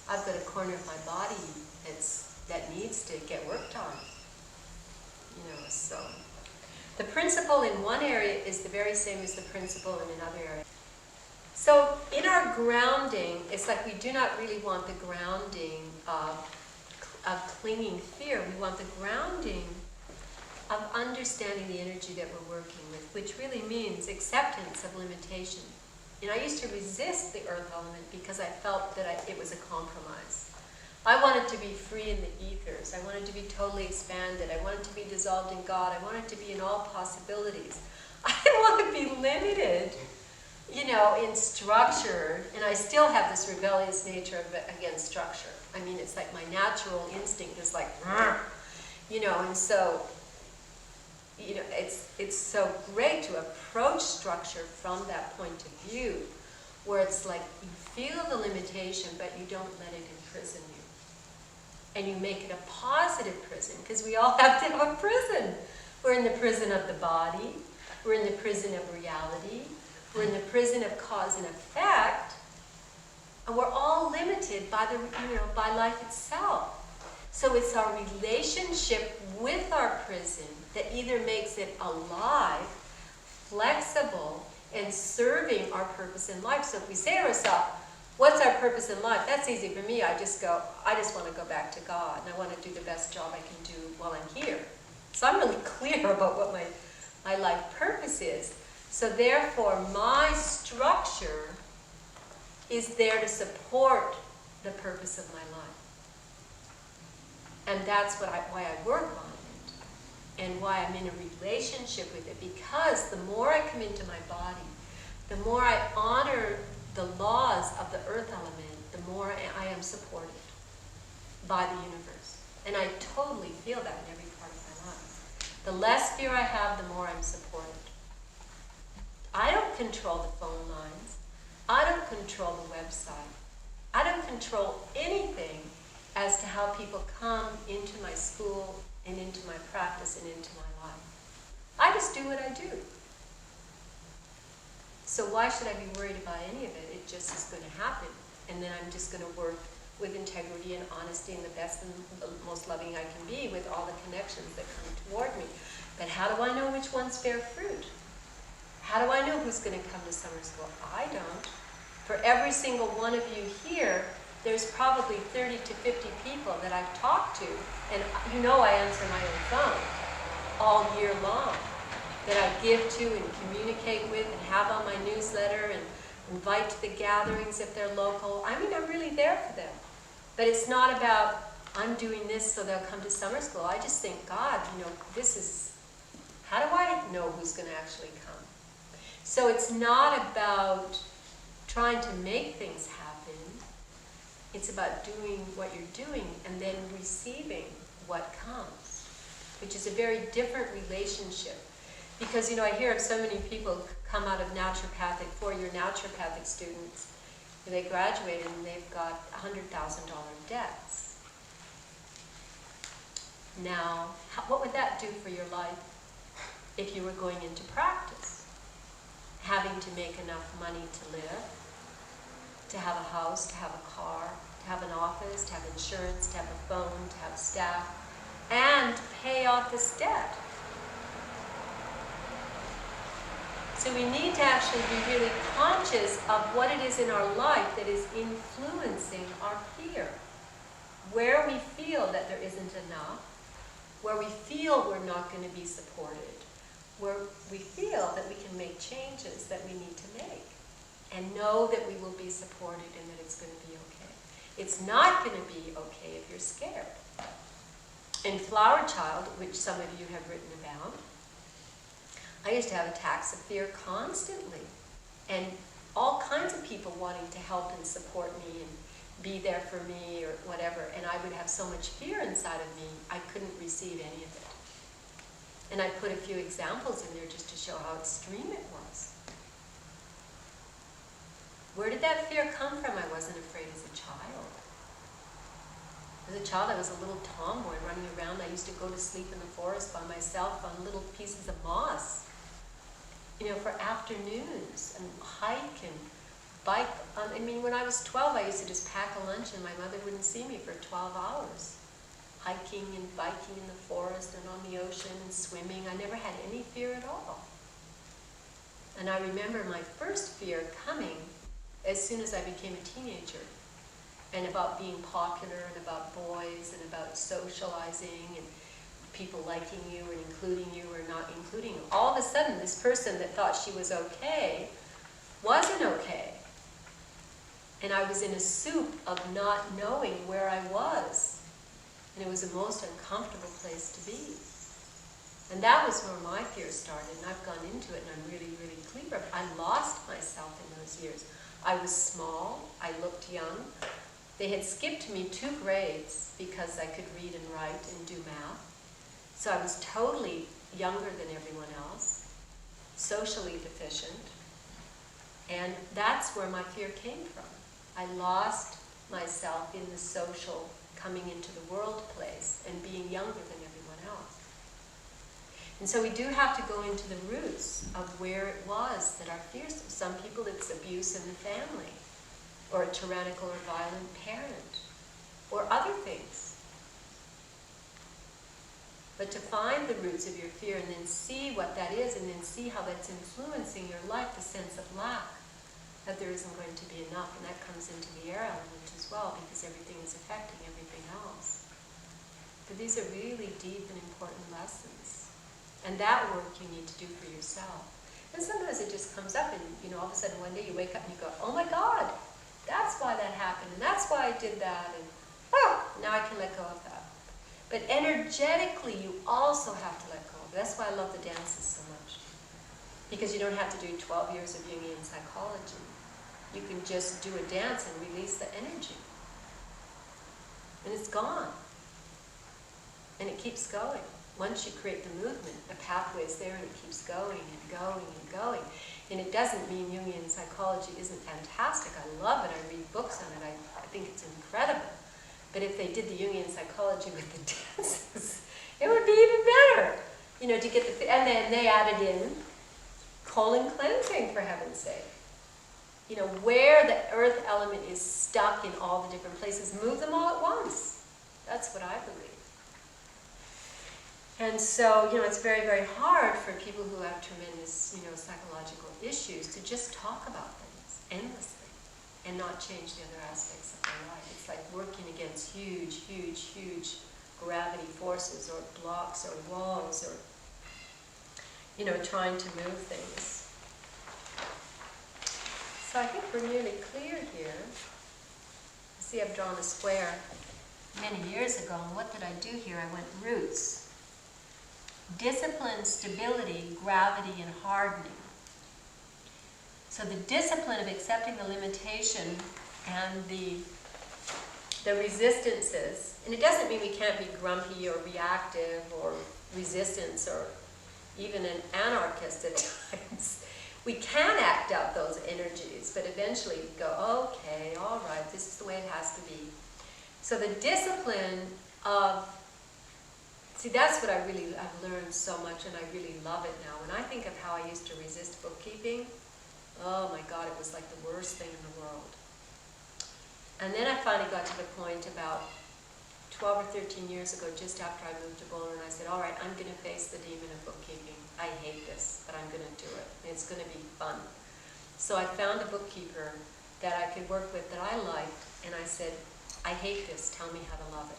I've got a corner of my body that needs to get worked on. So the principle in one area is the very same as the principle in another area. So in our grounding, it's like we do not really want the grounding of clinging fear. We want the grounding of understanding the energy that we're working with, which really means acceptance of limitation. And I used to resist the earth element because I felt that it was a compromise. I wanted to be free in the ethers. I wanted to be totally expanded. I wanted to be dissolved in God. I wanted to be in all possibilities. I didn't want to be limited, in structure. And I still have this rebellious nature against structure. I mean, it's like my natural instinct is like, and so, it's so great to approach structure from that point of view, where it's like you feel the limitation, but you don't let it imprison you. And you make it a positive prison, because we all have to have a prison. We're in the prison of the body, we're in the prison of reality, we're in the prison of cause and effect, and we're all limited by by life itself. So it's our relationship with our prison that either makes it alive, flexible, and serving our purpose in life. So if we say to ourselves, what's our purpose in life? That's easy for me. I just want to go back to God, and I want to do the best job I can do while I'm here. So I'm really clear about what my life purpose is. So therefore, my structure is there to support the purpose of my life. And that's why I work on it, and why I'm in a relationship with it. Because the more I come into my body, the more I honor the laws of the earth element, the more I am supported by the universe. And I totally feel that in every part of my life. The less fear I have, the more I'm supported. I don't control the phone lines. I don't control the website. I don't control anything as to how people come into my school and into my practice and into my life. I just do what I do. So why should I be worried about any of it? It just is going to happen. And then I'm just going to work with integrity and honesty and the best and the most loving I can be with all the connections that come toward me. But how do I know which ones bear fruit? How do I know who's going to come to summer school? I don't. For every single one of you here, there's probably 30 to 50 people that I've talked to, and I answer my own phone all year long, that I give to and communicate with and have on my newsletter and invite to the gatherings if they're local. I mean, I'm really there for them. But it's not about, I'm doing this so they'll come to summer school. I just think, God, how do I know who's going to actually come? So it's not about trying to make things happen. It's about doing what you're doing and then receiving what comes, which is a very different relationship. Because, I hear of so many people come out of naturopathic, four-year naturopathic students, and they graduate and they've got $100,000 debts. Now, what would that do for your life if you were going into practice? Having to make enough money to live, to have a house, to have a car, to have an office, to have insurance, to have a phone, to have staff, and pay off this debt. So we need to actually be really conscious of what it is in our life that is influencing our fear. Where we feel that there isn't enough, where we feel we're not going to be supported, where we feel that we can make changes that we need to make, and know that we will be supported and that it's going to be okay. It's not going to be okay if you're scared. In Flower Child, which some of you have written about, I used to have attacks of fear constantly, and all kinds of people wanting to help and support me and be there for me or whatever, and I would have so much fear inside of me, I couldn't receive any of it. And I put a few examples in there just to show how extreme it was. Where did that fear come from? I wasn't afraid as a child. As a child, I was a little tomboy running around. I used to go to sleep in the forest by myself on little pieces of moss, for afternoons, and hike and bike. When I was 12, I used to just pack a lunch and my mother wouldn't see me for 12 hours. Hiking and biking in the forest and on the ocean and swimming. I never had any fear at all. And I remember my first fear coming as soon as I became a teenager, and about being popular, and about boys, and about socializing, and people liking you, and including you, or not including you. All of a sudden, this person that thought she was okay wasn't okay. And I was in a soup of not knowing where I was. And it was the most uncomfortable place to be. And that was where my fear started, and I've gone into it, and I'm really, really clear. I lost myself in those years. I was small, I looked young. They had skipped me 2 grades because I could read and write and do math. So I was totally younger than everyone else, socially deficient. And that's where my fear came from. I lost myself in the social coming into the world place and being younger than everyone else. And so we do have to go into the roots of where it was that our fears. Some people it's abuse in the family, or a tyrannical or violent parent, or other things. But to find the roots of your fear and then see what that is, and then see how that's influencing your life, the sense of lack, that there isn't going to be enough, and that comes into the air element as well, because everything is affecting everything else. But these are really deep and important lessons. And that work you need to do for yourself. And sometimes it just comes up, and all of a sudden one day you wake up and you go, oh my God, that's why that happened, and that's why I did that, and now I can let go of that. But energetically, you also have to let go of it. That's why I love the dances so much. Because you don't have to do 12 years of Jungian psychology. You can just do a dance and release the energy. And it's gone. And it keeps going. Once you create the movement, the pathway is there, and it keeps going and going and going. And it doesn't mean Jungian psychology isn't fantastic. I love it. I read books on it. I think it's incredible. But if they did the Jungian psychology with the dances, it would be even better. To get the... And then they added in colon cleansing, for heaven's sake. Where the earth element is stuck in all the different places, move them all at once. That's what I believe. And so, it's very, very hard for people who have tremendous, psychological issues to just talk about things endlessly and not change the other aspects of their life. It's like working against huge, huge, huge gravity forces or blocks or walls or, trying to move things. So I think we're nearly clear here. See, I've drawn a square many years ago, and what did I do here? I went roots. Discipline, stability, gravity, and hardening. So the discipline of accepting the limitation and the resistances, and it doesn't mean we can't be grumpy or reactive or resistance or even an anarchist at times. We can act out those energies, but eventually go, okay, all right, this is the way it has to be. So the discipline of, see, that's what I've learned so much, and I really love it now. When I think of how I used to resist bookkeeping, oh my God, it was like the worst thing in the world. And then I finally got to the point about 12 or 13 years ago, just after I moved to Boulder, and I said, all right, I'm going to face the demon of bookkeeping. I hate this, but I'm going to do it. And it's going to be fun. So I found a bookkeeper that I could work with that I liked, and I said, I hate this, tell me how to love it.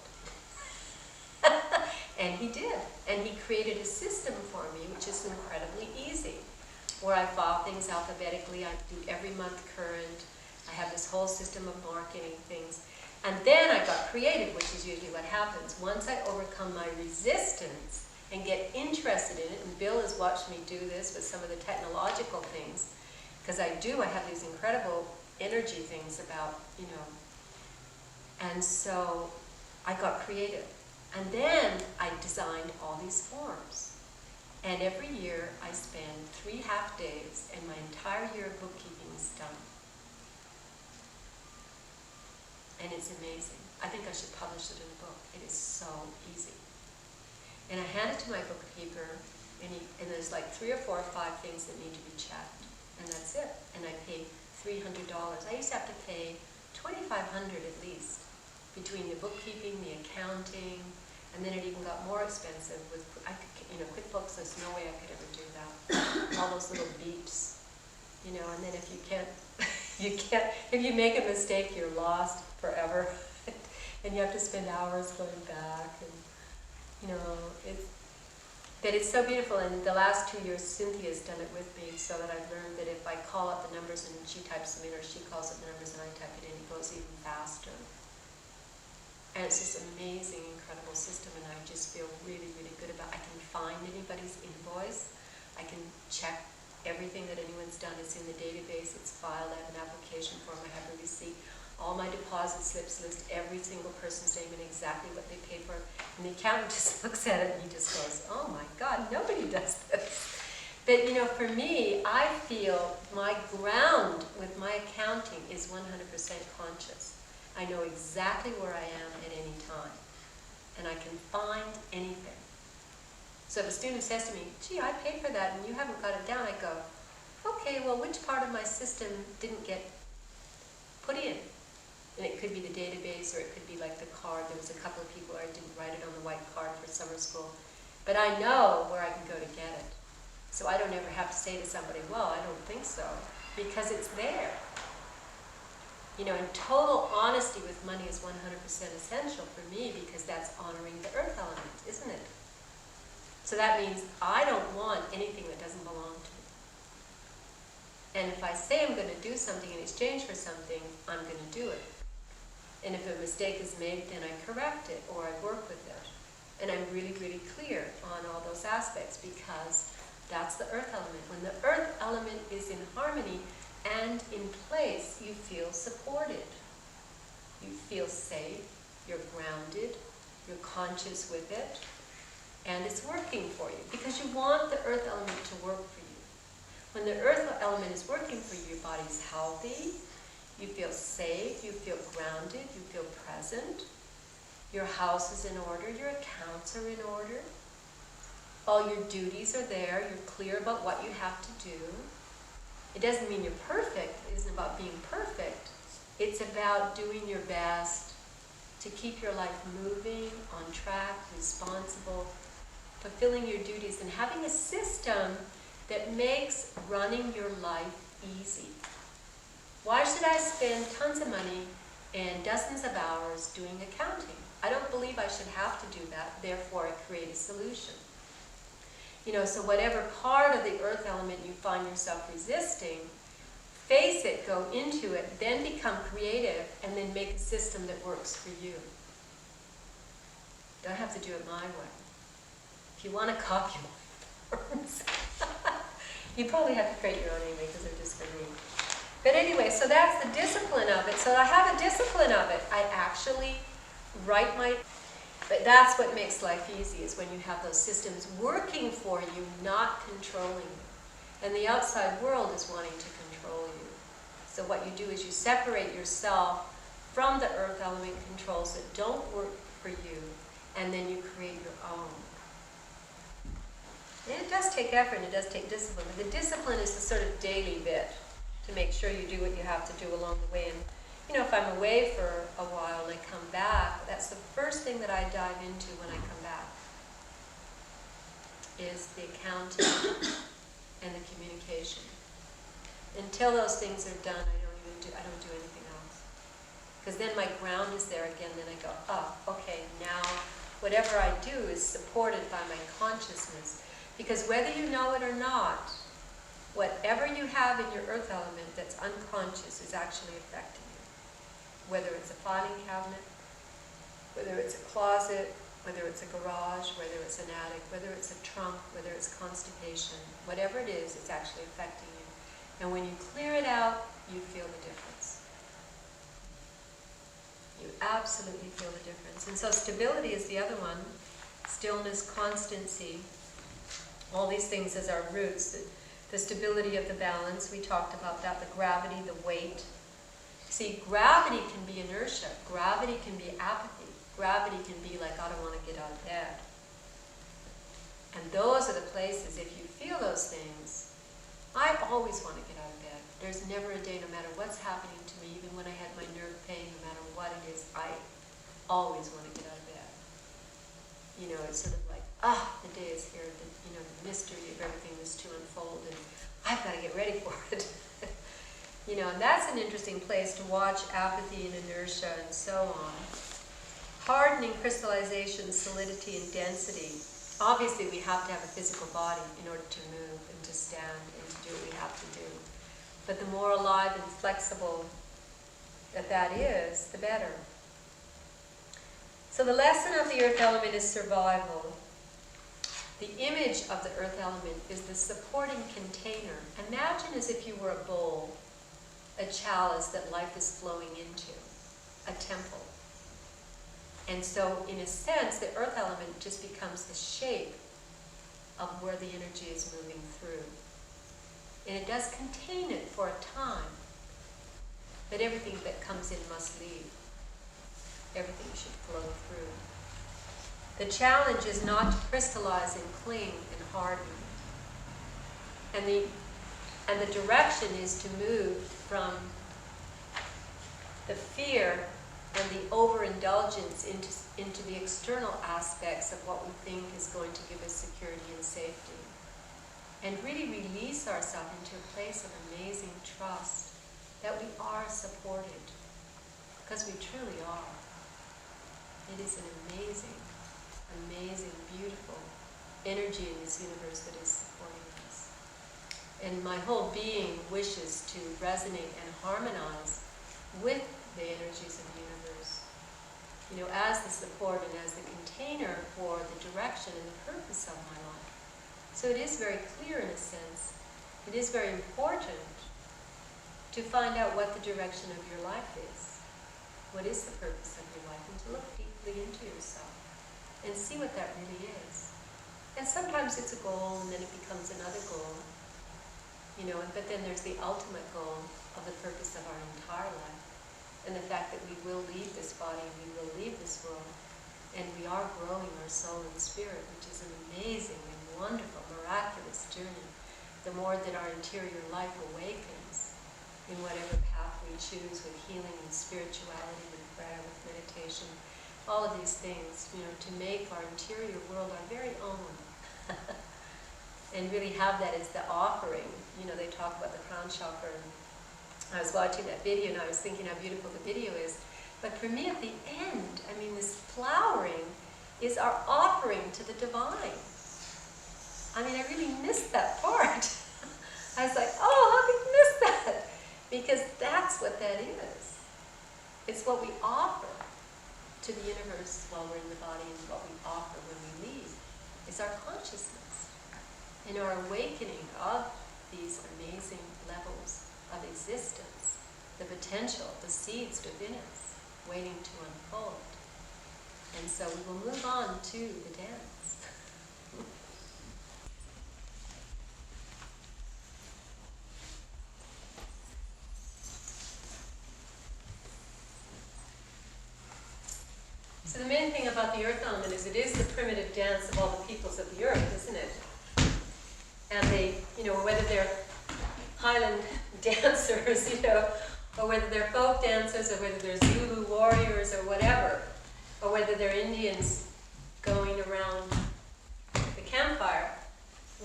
And he did. And he created a system for me, which is incredibly easy, where I file things alphabetically. I do every month current. I have this whole system of marketing things. And then I got creative, which is usually what happens. Once I overcome my resistance and get interested in it, and Bill has watched me do this with some of the technological things, because I have these incredible energy things about, and so I got creative. And then I designed all these forms. And every year I spend 3 half days, and my entire year of bookkeeping is done. And it's amazing. I think I should publish it in a book. It is so easy. And I hand it to my bookkeeper, and there's like 3 or 4 or 5 things that need to be checked. And that's it. And I pay $300. I used to have to pay $2,500 at least, between the bookkeeping, the accounting, and then it even got more expensive with, QuickBooks. There's no way I could ever do that. All those little beeps, and then if you can't, You can't, if you make a mistake, you're lost forever. And you have to spend hours going back. And, you know, but it's so beautiful. And the last 2 years, Cynthia's done it with me, so that I've learned that if I call out the numbers and she types them in, or she calls out the numbers and I type it in, it goes even faster. And it's this amazing, incredible system, and I just feel really, really good about it. I can find anybody's invoice. I can check everything that anyone's done. It's in the database. It's filed. I have an application form. I have a receipt. All my deposit slips list every single person's name and exactly what they paid for. And the accountant just looks at it and he just goes, oh my God, nobody does this. But you know, for me, I feel my ground with my accounting is 100% conscious. I know exactly where I am at any time. And I can find anything. So if a student says to me, gee, I paid for that and you haven't got it down, I go, okay, well, which part of my system didn't get put in? And it could be the database, or it could be like the card. There was a couple of people where I didn't write it on the white card for summer school. But I know where I can go to get it. So I don't ever have to say to somebody, well, I don't think so, because it's there. You know, and total honesty with money is 100% essential for me, because that's honoring the earth element, isn't it? So that means I don't want anything that doesn't belong to me. And if I say I'm going to do something in exchange for something, I'm going to do it. And if a mistake is made, then I correct it, or I work with it. And I'm really, really clear on all those aspects, because that's the earth element. When the earth element is in harmony and in place, you feel supported. You feel safe, you're grounded, you're conscious with it, and it's working for you, because you want the earth element to work for you. When the earth element is working for you, your body's healthy, you feel safe, you feel grounded, you feel present. Your house is in order, your accounts are in order. All your duties are there, you're clear about what you have to do. It doesn't mean you're perfect, it isn't about being perfect. It's about doing your best to keep your life moving, on track, responsible, fulfilling your duties, and having a system that makes running your life easy. Why should I spend tons of money and dozens of hours doing accounting? I don't believe I should have to do that, therefore I create a solution. You know, so whatever part of the earth element you find yourself resisting, face it, go into it, then become creative, and then make a system that works for you. Don't have to do it my way. If you want to copy my forms, you probably have to create your own anyway, because they're just for me. But anyway, so that's the discipline of it. So I have a discipline of it. I actually write my... But that's what makes life easy, is when you have those systems working for you, not controlling you. And the outside world is wanting to control you. So what you do is you separate yourself from the earth element controls that don't work for you, and then you create your own. And it does take effort, and it does take discipline. But the discipline is the sort of daily bit to make sure you do what you have to do along the way. And you know, if I'm away for a while and I come back, that's the first thing that I dive into when I come back, is the accounting and the communication. Until those things are done, I don't do anything else. Because then my ground is there again, then I go, oh, okay, now whatever I do is supported by my consciousness. Because whether you know it or not, whatever you have in your earth element that's unconscious is actually affecting you. Whether it's a filing cabinet, whether it's a closet, whether it's a garage, whether it's an attic, whether it's a trunk, whether it's constipation, whatever it is, it's actually affecting you. And when you clear it out, you feel the difference. You absolutely feel the difference. And so stability is the other one. Stillness, constancy, all these things as our roots. The stability of the balance, we talked about that, the gravity, the weight. See, gravity can be inertia. Gravity can be apathy. Gravity can be like, I don't want to get out of bed. And those are the places, if you feel those things, I always want to get out of bed. There's never a day, no matter what's happening to me, even when I had my nerve pain, no matter what it is, I always want to get out of bed. You know, it's sort of like, the day is here, the mystery of everything is to unfold, and I've got to get ready for it. You know, and that's an interesting place to watch apathy and inertia and so on. Hardening, crystallization, solidity, and density. Obviously, we have to have a physical body in order to move and to stand and to do what we have to do. But the more alive and flexible that is, the better. So the lesson of the earth element is survival. The image of the earth element is the supporting container. Imagine as if you were a bowl, a chalice that life is flowing into, a temple. And so, in a sense, the earth element just becomes the shape of where the energy is moving through. And it does contain it for a time, but everything that comes in must leave. Everything should flow through. The challenge is not to crystallize and cling and harden. And the direction is to move from the fear and the overindulgence into the external aspects of what we think is going to give us security and safety. And really release ourselves into a place of amazing trust that we are supported. Because we truly are. It is an amazing, amazing, beautiful energy in this universe that is supporting us. And my whole being wishes to resonate and harmonize with the energies of the universe. You know, as the support and as the container for the direction and the purpose of my life. So it is very clear in a sense. It is very important to find out what the direction of your life is. What is the purpose of your life? And to look deeply into yourself and see what that really is. And sometimes it's a goal and then it becomes another goal. You know, but then there's the ultimate goal of the purpose of our entire life. And the fact that we will leave this body, we will leave this world, and we are growing our soul and spirit, which is an amazing and wonderful, miraculous journey. The more that our interior life awakens in whatever path we choose with healing and spirituality, with prayer, with meditation, all of these things, you know, to make our interior world our very own. And really have that as the offering. You know, they talk about the crown chakra, and I was watching that video and I was thinking how beautiful the video is. But for me at the end, I mean, this flowering is our offering to the divine. I mean, I really missed that part. I was like, oh, how could you miss that? Because that's what that is. It's what we offer to the universe while we're in the body, and what we offer when we leave. It's our consciousness and our awakening of these amazing levels of existence, the potential, the seeds within us, waiting to unfold. And so we will move on to the dance. So the main thing about the earth element is it is the primitive dance of all the peoples of the earth, isn't it? And they, you know, whether they're Highland dancers, you know, or whether they're folk dancers, or whether they're Zulu warriors, or whatever, or whether they're Indians going around the campfire,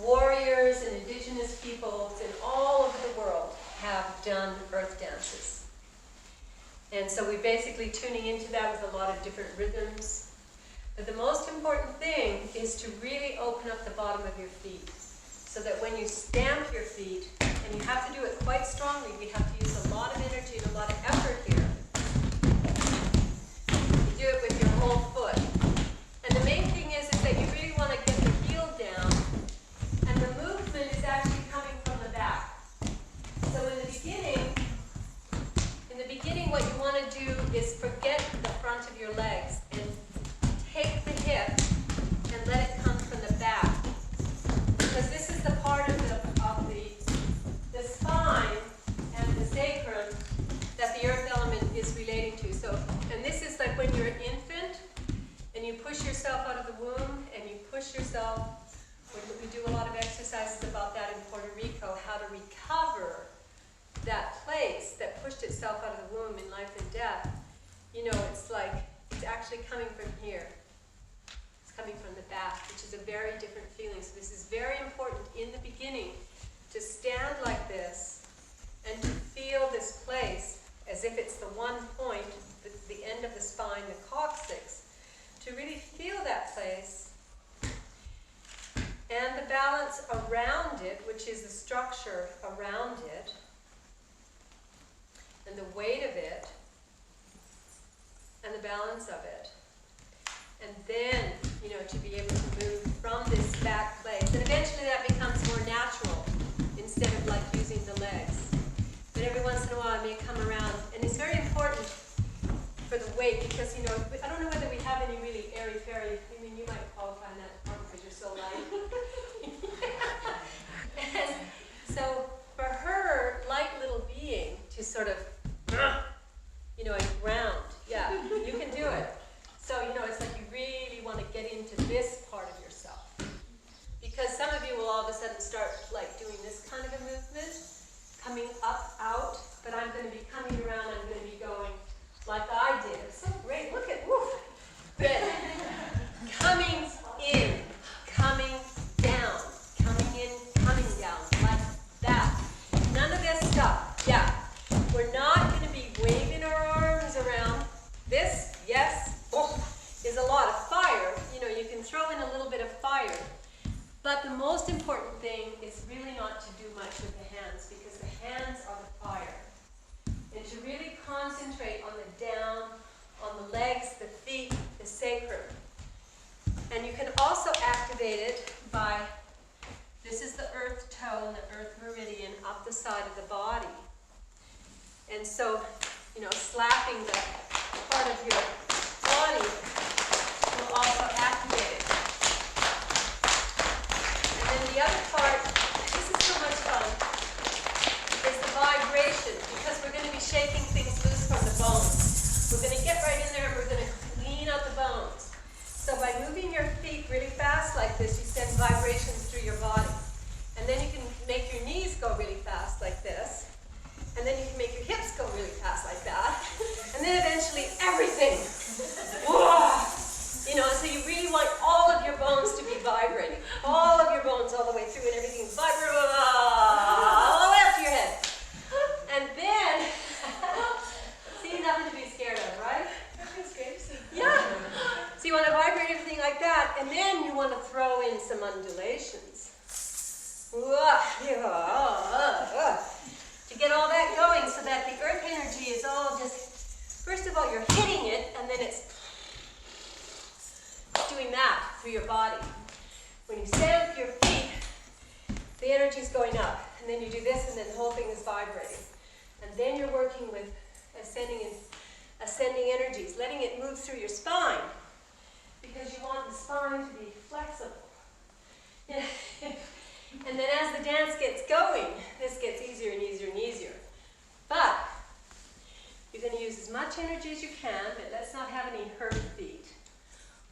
warriors and indigenous peoples in all over the world have done earth dances. And so we're basically tuning into that with a lot of different rhythms. But the most important thing is to really open up the bottom of your feet, so that when you stamp your feet, and you have to do it quite strongly, we have to use a lot of energy and a lot of effort here. You do it with your whole foot. And the main thing is that you really want to get the heel down, and the movement is actually coming from the back. So in the beginning what you want to do is forget the front of your legs and take the hip and let it come from the back. Because this is the part of the spine and the sacrum that the earth element is relating to. So, and this is like when you're an infant and you push yourself out of the womb and you push yourself. We do a lot of exercises about that in Puerto Rico, how to recover that place that pushed itself out of the womb in life and death. You know, it's like, it's actually coming from here. It's coming from the back, which is a very different feeling. So this is very important in the beginning, to stand like this and to feel the feel that place and the balance around it, which is the structure around it, and the weight of it, and the balance of it. And then, to be able to move from this back place. And eventually that becomes more natural instead of like using the legs. But every once in a while I may come around. And it's very important for the weight because, I don't know whether we have any really airy-fairy. I mean, you might qualify in that part because you're so light. And so for her, light little being to sort of, and ground. Yeah, you can do it. So, it's like you really want to get into this part of yourself. Because some of you will all of a sudden start like doing this kind of a movement, coming up, out, but I'm going to be coming around, I'm going to be going like I did. It's so great, look at, woof. Good. Coming in, coming down, coming in, coming down, like that. None of this stuff, yeah. We're not going to be waving our arms around. This, yes, is a lot of fire. You can throw in a little bit of fire. But the most important thing is really not to do much with the hands because the hands are the fire. And to really concentrate on the down, on the legs, the feet, the sacrum. And you can also activate it by, this is the earth toe and the earth meridian up the side of the body. And so, slapping the part of your body will also activate it. And then the other part, this is so much fun, is the vibration, because we're going to be shaking things loose from the bones. We're going to get right in there and we're going to clean out the bones. So by moving your feet really fast like this, you send vibrations through your body. And then you can make your knees go really fast like this. And then you can make your hips go really fast like that. And then eventually everything. So you really want all of your bones to be vibrating. All of your bones all the way through and everything vibrating all the way up to your head. And then, see, nothing to be scared of, right? Yeah. So you want to vibrate everything like that. And then you want to throw in some undulations. To get all that going so that the earth energy is all just, first of all, you're hitting it, and then it's doing that through your body. When you stand with your feet, the energy is going up, and then you do this, and then the whole thing is vibrating. And then you're working with ascending energies, letting it move through your spine, because you want the spine to be flexible. And then as the dance gets going, this gets easier and easier and easier. But you're going to use as much energy as you can, but let's not have any hurt feet.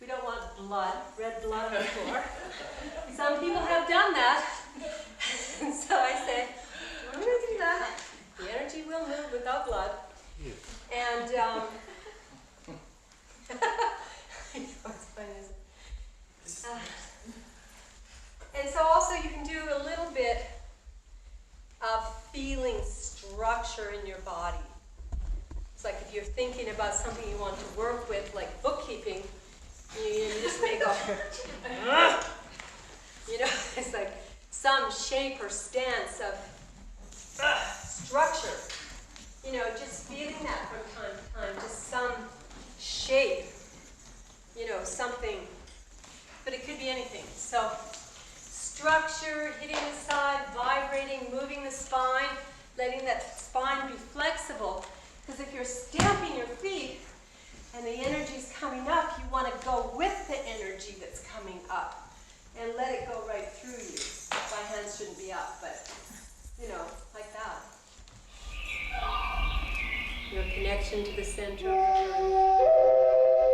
We don't want blood, red blood on the floor. Some people have done that. And so I say, we're going to do that. The energy will move without blood. And and so also you can do a little bit of feeling structure in your body. It's like if you're thinking about something you want to work with, like bookkeeping, you just may go, it's like some shape or stance of structure. Just feeling that from time to time, just some shape, something, but it could be anything. So structure, hitting the side, vibrating, moving the spine, letting that spine be flexible. Because if you're stamping your feet and the energy's coming up, you want to go with the energy that's coming up and let it go right through you. My hands shouldn't be up, but, like that. Your connection to the center of the earth.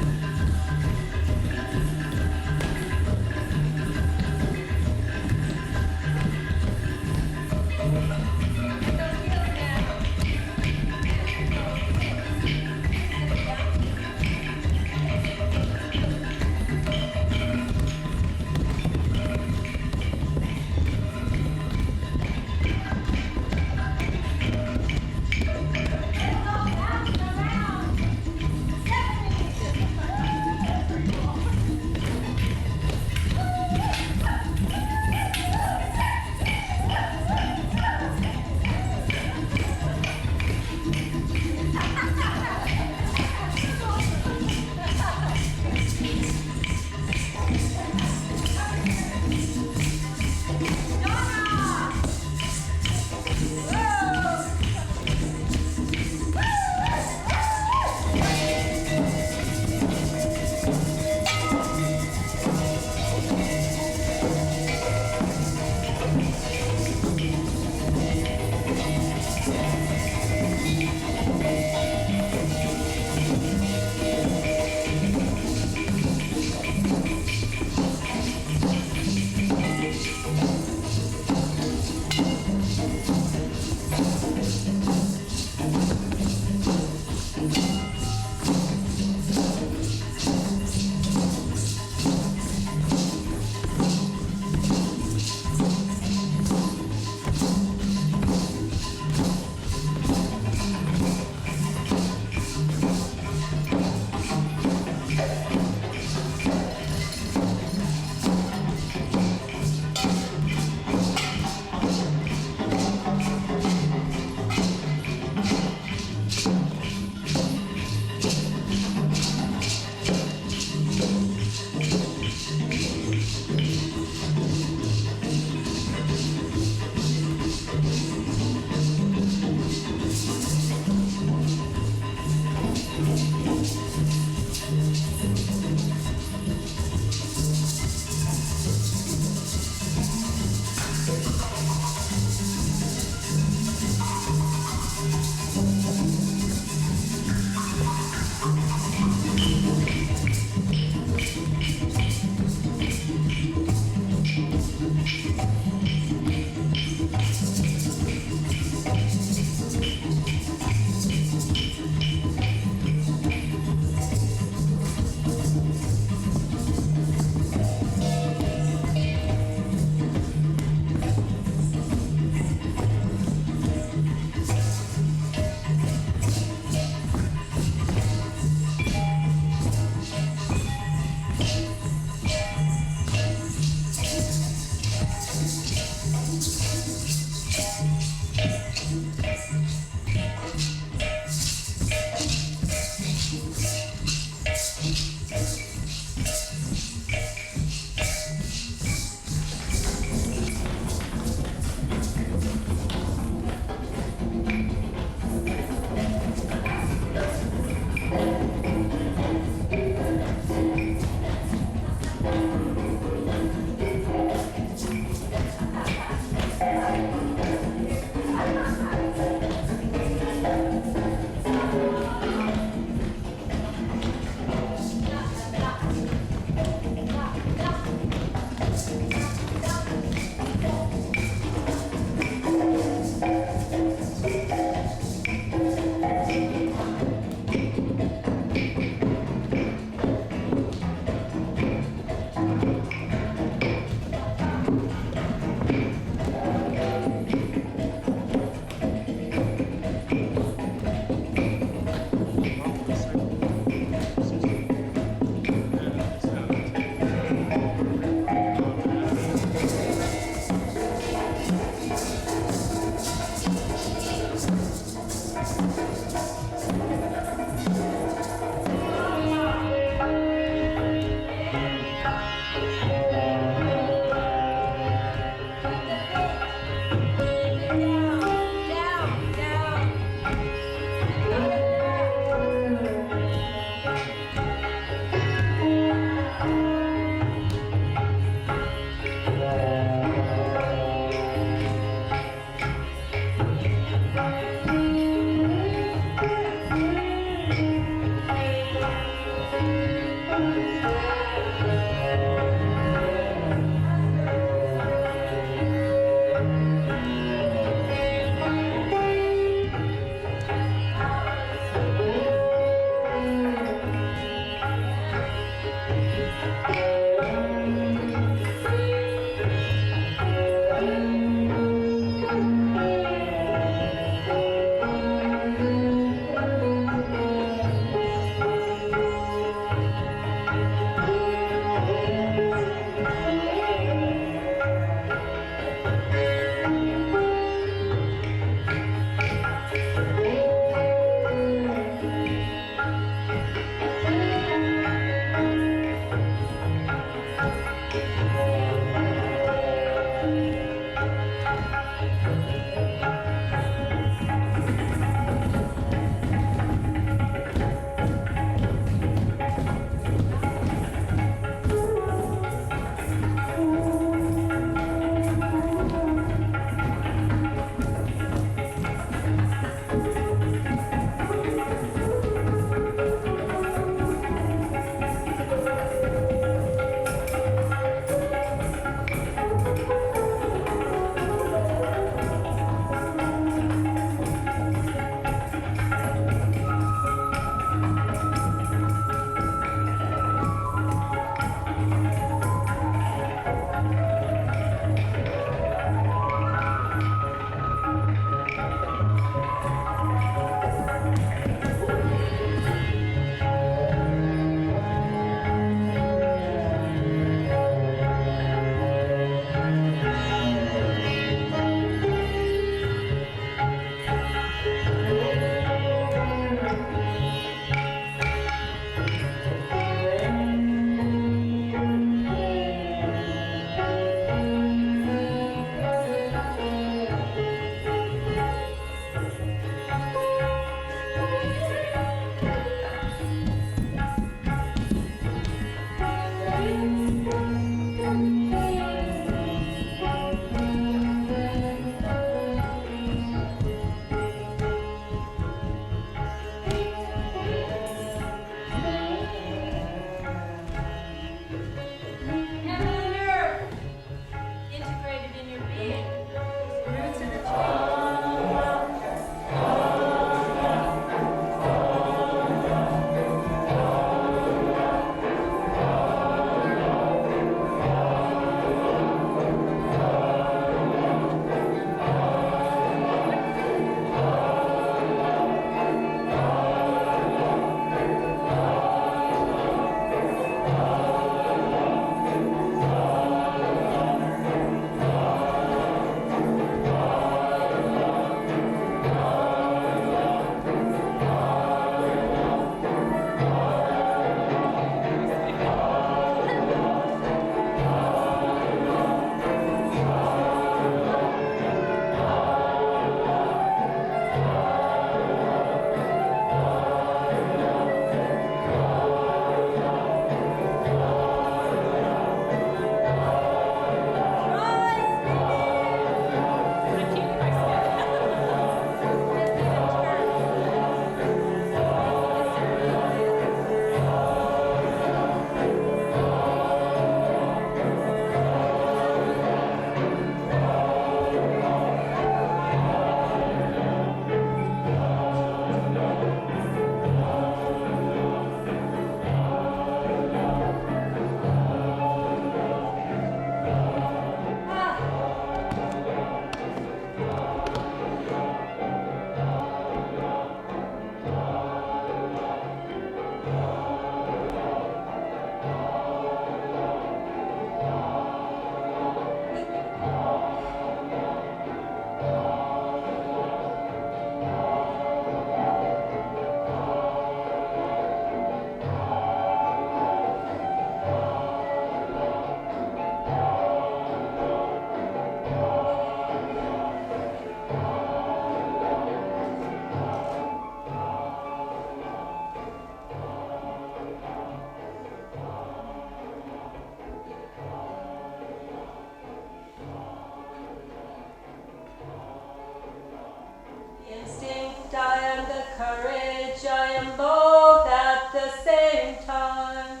courage, I am both at the same time.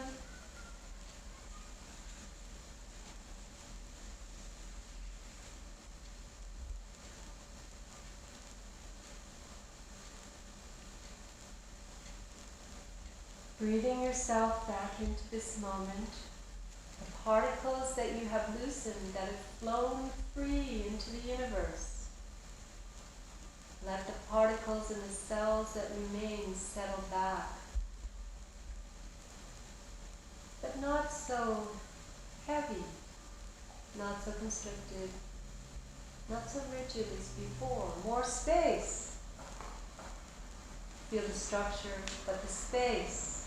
Breathing yourself back into this moment, the particles that you have loosened, that have flown free into the universe. Let the particles in the cells that remain settle back, but not so heavy, not so constricted, not so rigid as before. More space. Feel the structure, but the space.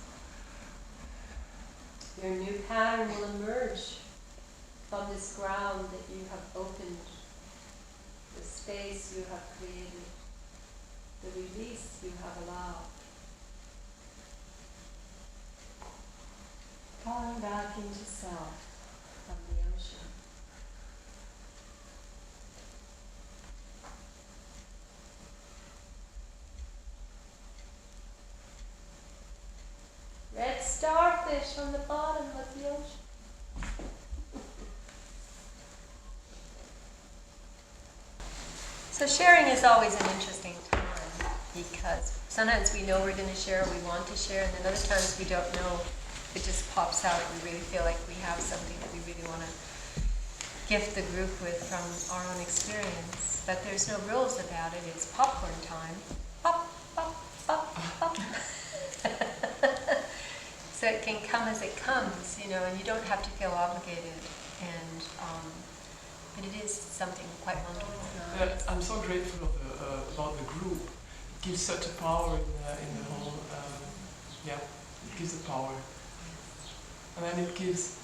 Your new pattern will emerge from this ground that you have opened, the space you have created, the release you have allowed. Falling back into self from the ocean. Red starfish on the bottom of the ocean. So sharing is always an interesting time because sometimes we know we're going to share, we want to share, and then other times we don't know. It just pops out. We really feel like we have something that we really want to gift the group with from our own experience. But there's no rules about it. It's popcorn time. Pop, pop, pop, pop. So it can come as it comes, you know, and you don't have to feel obligated. And but it is something quite wonderful. I'm so grateful about the group. It gives such a power in the whole. It gives a power, and then it gives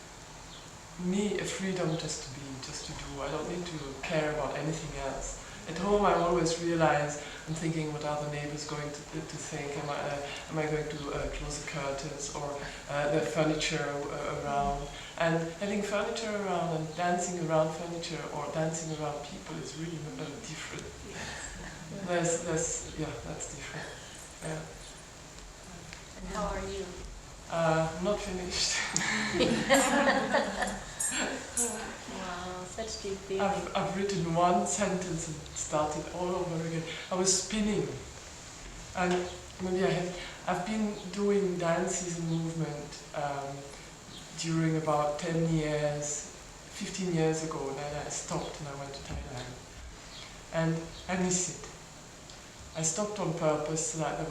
me a freedom just to be, just to do. I don't need to care about anything else. At home, I always realize I'm thinking, what are the neighbors going to think? Am I going to close the curtains or the furniture around? And having furniture around and dancing around furniture or dancing around people is really different. That's different. Yeah. And how are you? Not finished. Wow, such deep feeling. I've written one sentence and started all over again. I was spinning, and maybe I've been doing dances and movement during about 10 years, 15 years ago, and then I stopped and I went to Thailand, and I miss it. I stopped on purpose. That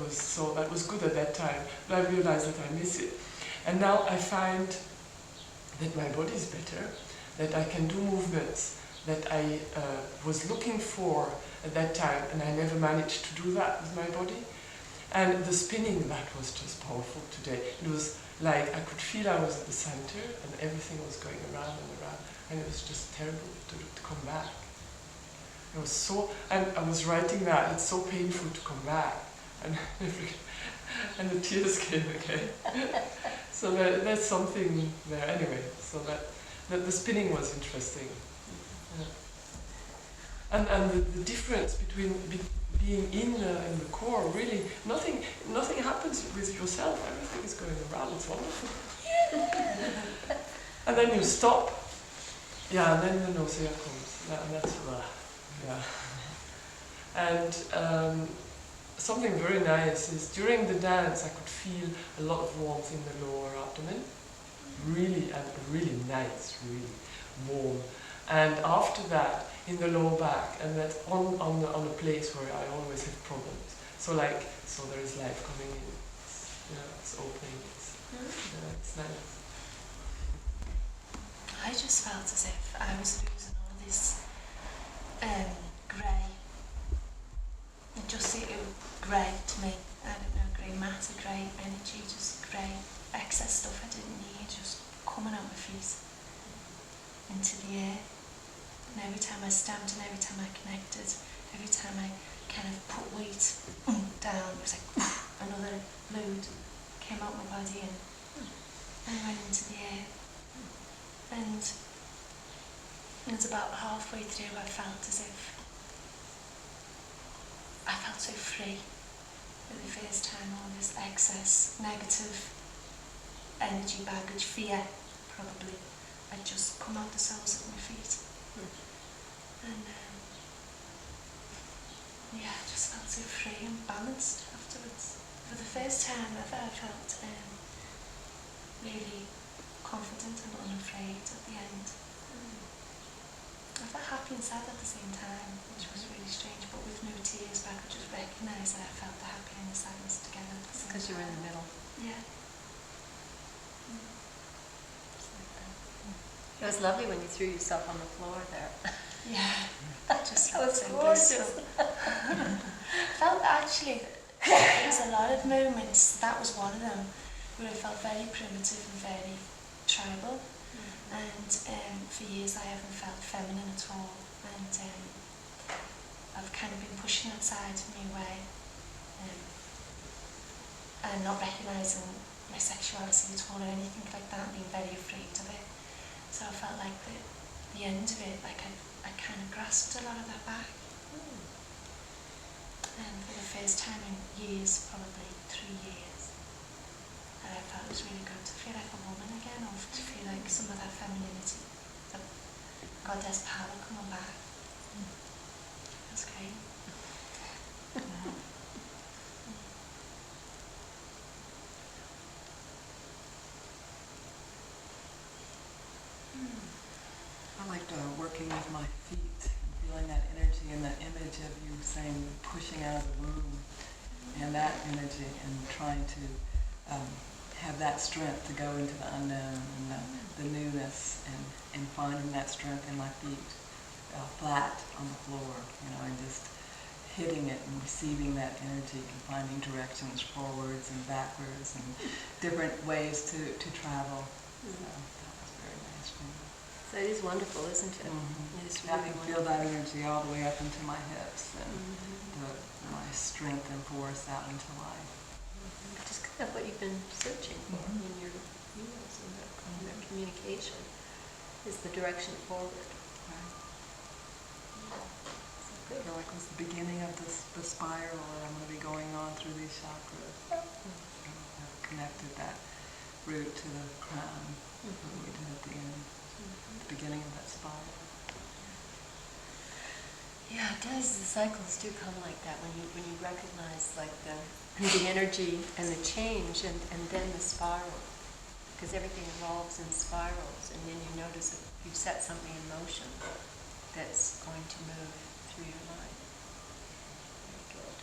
was good at that time, but I realized that I miss it, and now I find that my body is better, that I can do movements that I was looking for at that time, and I never managed to do that with my body. And the spinning, that was just powerful today. It was like I could feel I was at the center, and everything was going around and around, and it was just terrible to come back. It was so, and I was writing that, it's so painful to come back, and the tears came again. So there's something there anyway. So that the spinning was interesting, yeah. And the difference between being in the core, really nothing happens with yourself. Everything is going around. It's wonderful. And then you stop. Yeah, and then the nausea comes. Yeah, and that's yeah. And something very nice is during the dance I could feel a lot of warmth in the lower abdomen, really nice, really warm. And after that, in the lower back, and that's on a place where I always have problems. So there is life coming in. It's opening. It's nice. I just felt as if I was losing all this grey. It just seemed grey to me. I don't know, grey matter, grey energy, just grey excess stuff I didn't need, just coming out my feet into the air. And every time I stamped and every time I connected, every time I kind of put weight down, it was like another load came out my body and went into the air. And it was about halfway through I felt as if I felt so free. for the first time all this excess, negative energy, baggage, fear probably, had just come out the soles of my feet. And yeah, I just felt so free and balanced afterwards. For the first time ever, I felt really confident and unafraid at the end. I felt happy and sad at the same time, which was really strange, but with no tears, but I could just recognise that I felt the happy and the sadness together at the same time. Because you were in the middle. Yeah. It was lovely when you threw yourself on the floor there. Yeah. Just That was so gorgeous. blissful. Felt actually, there was a lot of moments, that was one of them, where I felt very primitive and very tribal. And for years I haven't felt feminine at all, and I've kind of been pushing that side of me away, and not recognising my sexuality at all or anything like that, and being very afraid of it. So I felt like the end of it, like I kind of grasped a lot of that back. And for the first time in years, probably 3 years, and I felt it was really good to feel like a woman again, or to feel like some of that femininity, that goddess power coming back. That's great. I liked working with my feet, feeling that energy and that image of you saying pushing out of the womb, and that energy, and trying to have that strength to go into the unknown and the newness, and finding that strength in my feet, flat on the floor, and just hitting it and receiving that energy and finding directions forwards and backwards and different ways to travel. So that was very nice for me. So it is wonderful, isn't it? It is I really can feel that energy all the way up into my hips, and my strength and force out into life. Which is kind of what you've been searching for in your meals and the communication, is the direction forward. Right. I feel like it was the beginning of the spiral that I'm going to be going on through these chakras. I've connected that root to the crown, what we did at the end, the beginning of that spiral. Yeah, it does. The cycles do come like that when you recognize like the energy and the change, and then the spiral, because everything evolves in spirals, and then you notice that you've set something in motion that's going to move through your life. Very good.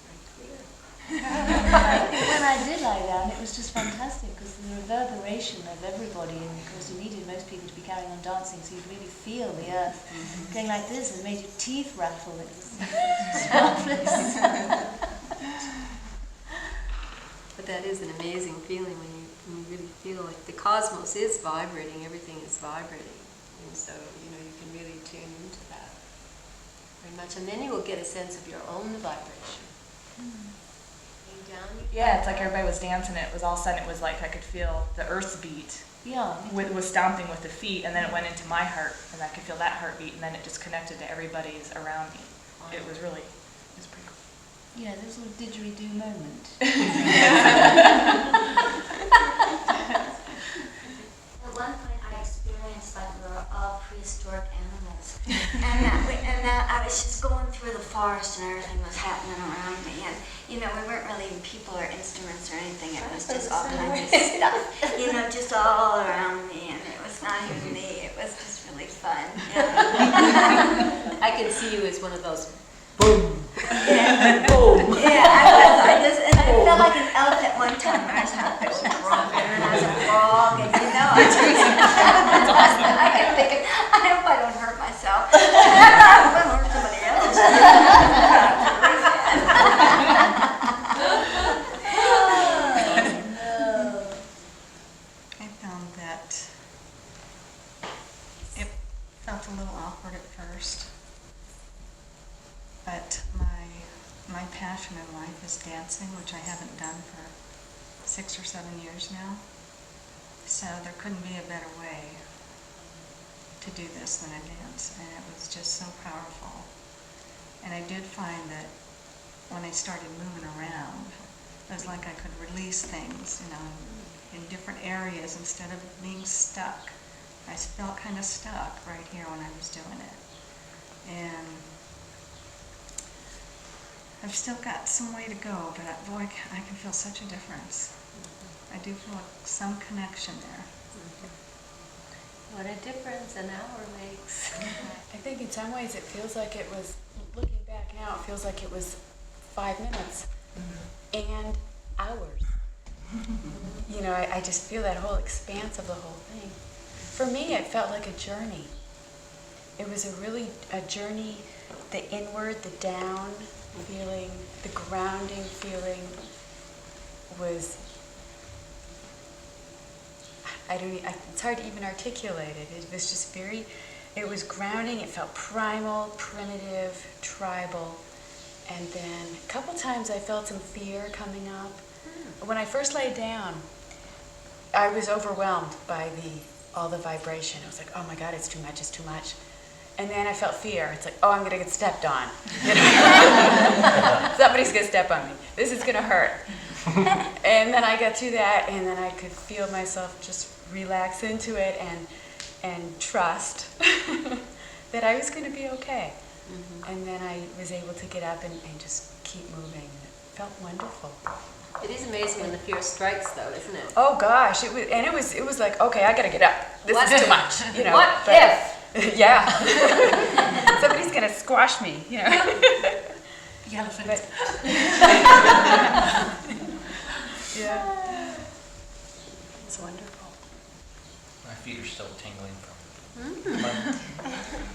Very clear. When I did lie down, it was just fantastic, because the reverberation of everybody, and of course you needed most people to be carrying on dancing, so you'd really feel the earth going like this, and made your teeth rattle. It was marvelous. But that is an amazing feeling when you really feel like the cosmos is vibrating, everything is vibrating, and so you can really tune into that very much, and then you will get a sense of your own vibration. Down, Yeah, it's like everybody was dancing. It was all of a sudden, it was like I could feel the earth beat Yeah. with stomping with the feet, and then it went into my heart, and I could feel that heartbeat, and then it just connected to everybody's around me. It was really, it was pretty cool. Yeah, there was a little didgeridoo moment. At one point I experienced like we were all prehistoric animals. and that I was just going through the forest and everything was happening around me. And, we weren't really even people or instruments or anything. It was just all kinds of stuff, just all around me. And it was not even me. It was just really fun. Yeah. I can see you as one of those boom. Yeah. Boom. Yeah, I felt like an elephant one time. I was drunk and I was a frog, and I kept thinking, I hope I don't hurt myself. I hope I don't hurt somebody else. I found that it felt a little awkward at first, but my passion in life is dancing, which I haven't done for 6 or 7 years now. So there couldn't be a better way to do this than a dance, and it was just so powerful. And I did find that when I started moving around. It was like I could release things, you know, in different areas instead of being stuck. I felt kind of stuck right here when I was doing it. And I've still got some way to go, but boy, I can feel such a difference. I do feel some connection there. What a difference an hour makes. I think in some ways it feels like it was, looking back now, it feels like it was 5 minutes and hours. You know, I just feel that whole expanse of the whole thing. For me, it felt like a journey. It was a journey, the inward, the down feeling, the grounding feeling was, it's hard to even articulate it. It was just it was grounding, it felt primal, primitive, tribal. And then a couple times I felt some fear coming up. When I first laid down, I was overwhelmed by all the vibration. I was like, oh my God, it's too much, it's too much. And then I felt fear. It's like, oh, I'm gonna get stepped on. You know? Somebody's gonna step on me. This is gonna hurt. And then I got through that, and then I could feel myself just relax into it and trust that I was gonna be okay. And then I was able to get up and just keep moving. It felt wonderful. It is amazing when the fear strikes, though, isn't it? Oh gosh, it was like, okay, I gotta get up. This is too much, you know. What if? Yeah. Somebody's gonna squash me, you know. The elephant. Yeah. It's wonderful. My feet are still tingling from it.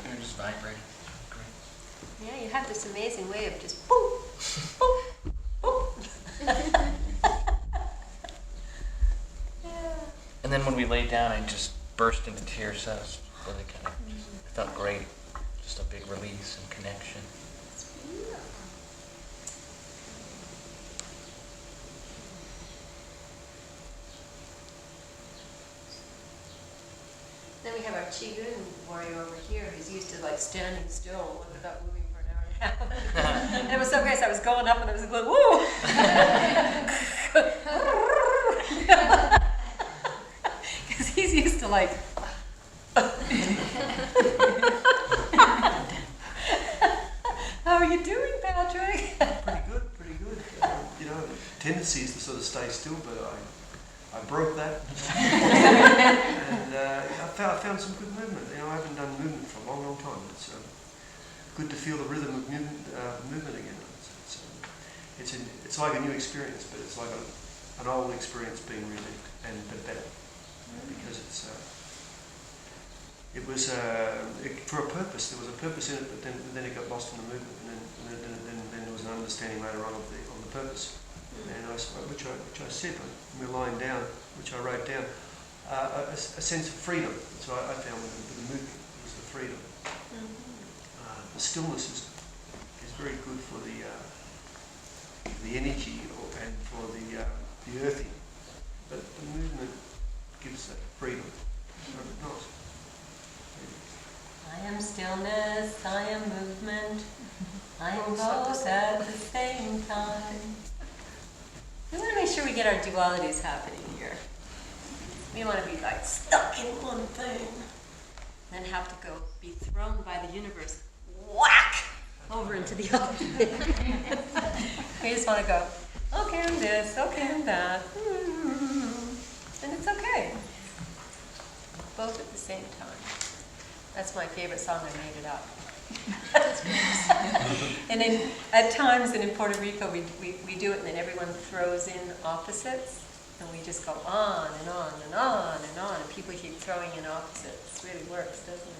They're just vibrating. Great. Yeah, you have this amazing way of just boop, boop, boop. And then when we laid down, I just burst into tears. That was really kind of, it felt great. Just a big release and connection. Then we have our Qigong warrior over here who's used to like standing still without moving for an hour and a half. And it was so great, so I was going up and I was going, woo! Because he's used to like... How are you doing, Patrick? Pretty good. You know, tendency is to sort of stay still, but I broke that. And I found some good movement. You know, I haven't done movement for a long time. It's good to feel the rhythm of movement again. It's like a new experience, but it's like an old experience being relived, but better. Because it was for a purpose. There was a purpose in it, but then it got lost in the movement, and then there was an understanding later on of the purpose. And which I said when we were lying down, which I wrote down, a sense of freedom. So I found with the movement was the freedom. The stillness is very good for the energy and for the earthing, but the movement gives that freedom. So nice. I am stillness, I am movement, I am both at the same time. We want to make sure we get our dualities happening here. We want to be like stuck in one thing, then have to go be thrown by the universe, whack, over into the other thing. We just want to go, okay, I'm this, okay, I'm that. And it's okay. Both at the same time. That's my favorite song, I made it up. And at times in Puerto Rico, we do it and then everyone throws in opposites. And we just go on and on and on and on. And people keep throwing in opposites. It really works, doesn't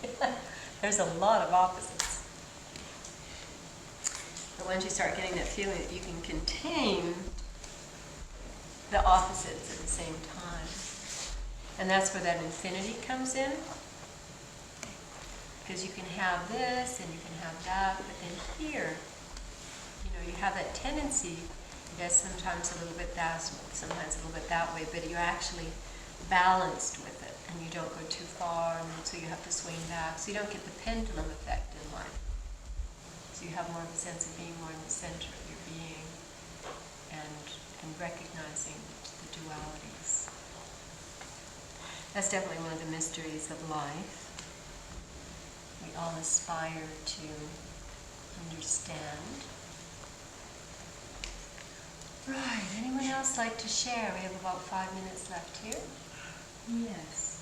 it? There's a lot of opposites. But once you start getting that feeling that you can contain the opposites at the same time. And that's where that infinity comes in. Because you can have this and you can have that, but then here, you know, you have that tendency, I guess sometimes a little bit that, sometimes a little bit that way, but you're actually balanced with it and you don't go too far, and so you have to swing back, so you don't get the pendulum effect in life. So you have more of a sense of being more in the center of your being and recognizing the dualities. That's definitely one of the mysteries of life. We all aspire to understand. Right, anyone else like to share? We have about 5 minutes left here. Yes.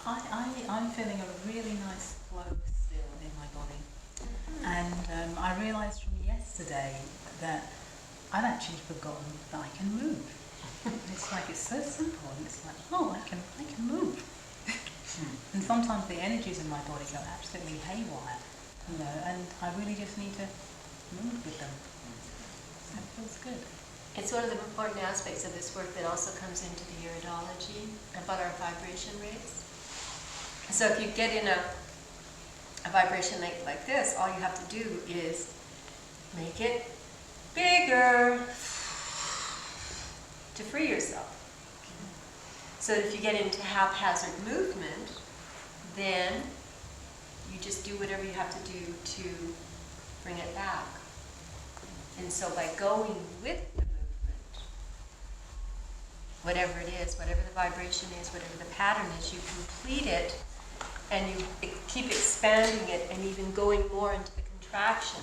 I'm feeling a really nice flow still in my body. And I realised from yesterday that I'd actually forgotten that I can move. It's like, it's so simple, and it's like, oh, I can move. And sometimes the energies in my body go absolutely haywire, and I really just need to move with them. That feels good. It's one of the important aspects of this work that also comes into the Iridology about our vibration rates. So if you get in a vibration like this, all you have to do is make it bigger to free yourself. So if you get into haphazard movement, then you just do whatever you have to do to bring it back. And so by going with the movement, whatever it is, whatever the vibration is, whatever the pattern is, you complete it and you keep expanding it and even going more into the contraction,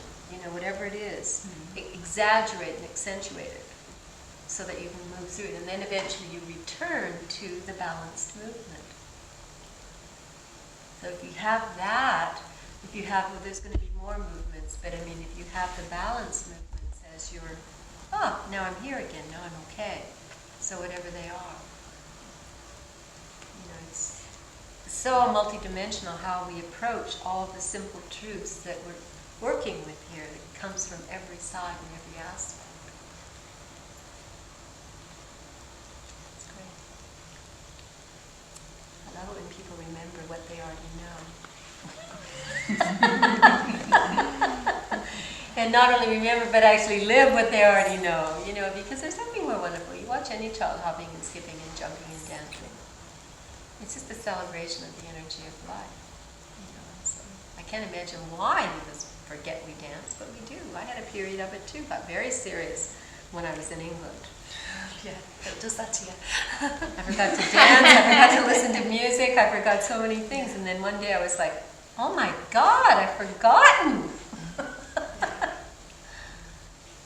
whatever it is, exaggerate and accentuate it so that you can move through it. And then eventually you return to the balanced movement. So if you have that, well, there's going to be more movements, but if you have the balanced movements as you're, now I'm here again, now I'm okay. So whatever they are. It's so multidimensional how we approach all of the simple truths that we're working with here that comes from every side and every aspect. It's great. I love it when people remember what they already know. And not only remember, but actually live what they already know, because there's nothing more wonderful. You watch any child hopping and skipping and jumping and dancing. It's just a celebration of the energy of life. So I can't imagine why we just forget we dance, but we do. I had a period of it too. Got very serious when I was in England. Yeah, it does that to you. I forgot to dance, I forgot to listen to music, I forgot so many things. And then one day I was like, oh my God, I've forgotten.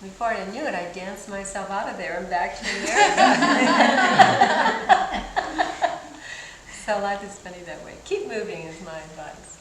Before I knew it, I danced myself out of there and back to America. So life is funny that way. Keep moving is my advice.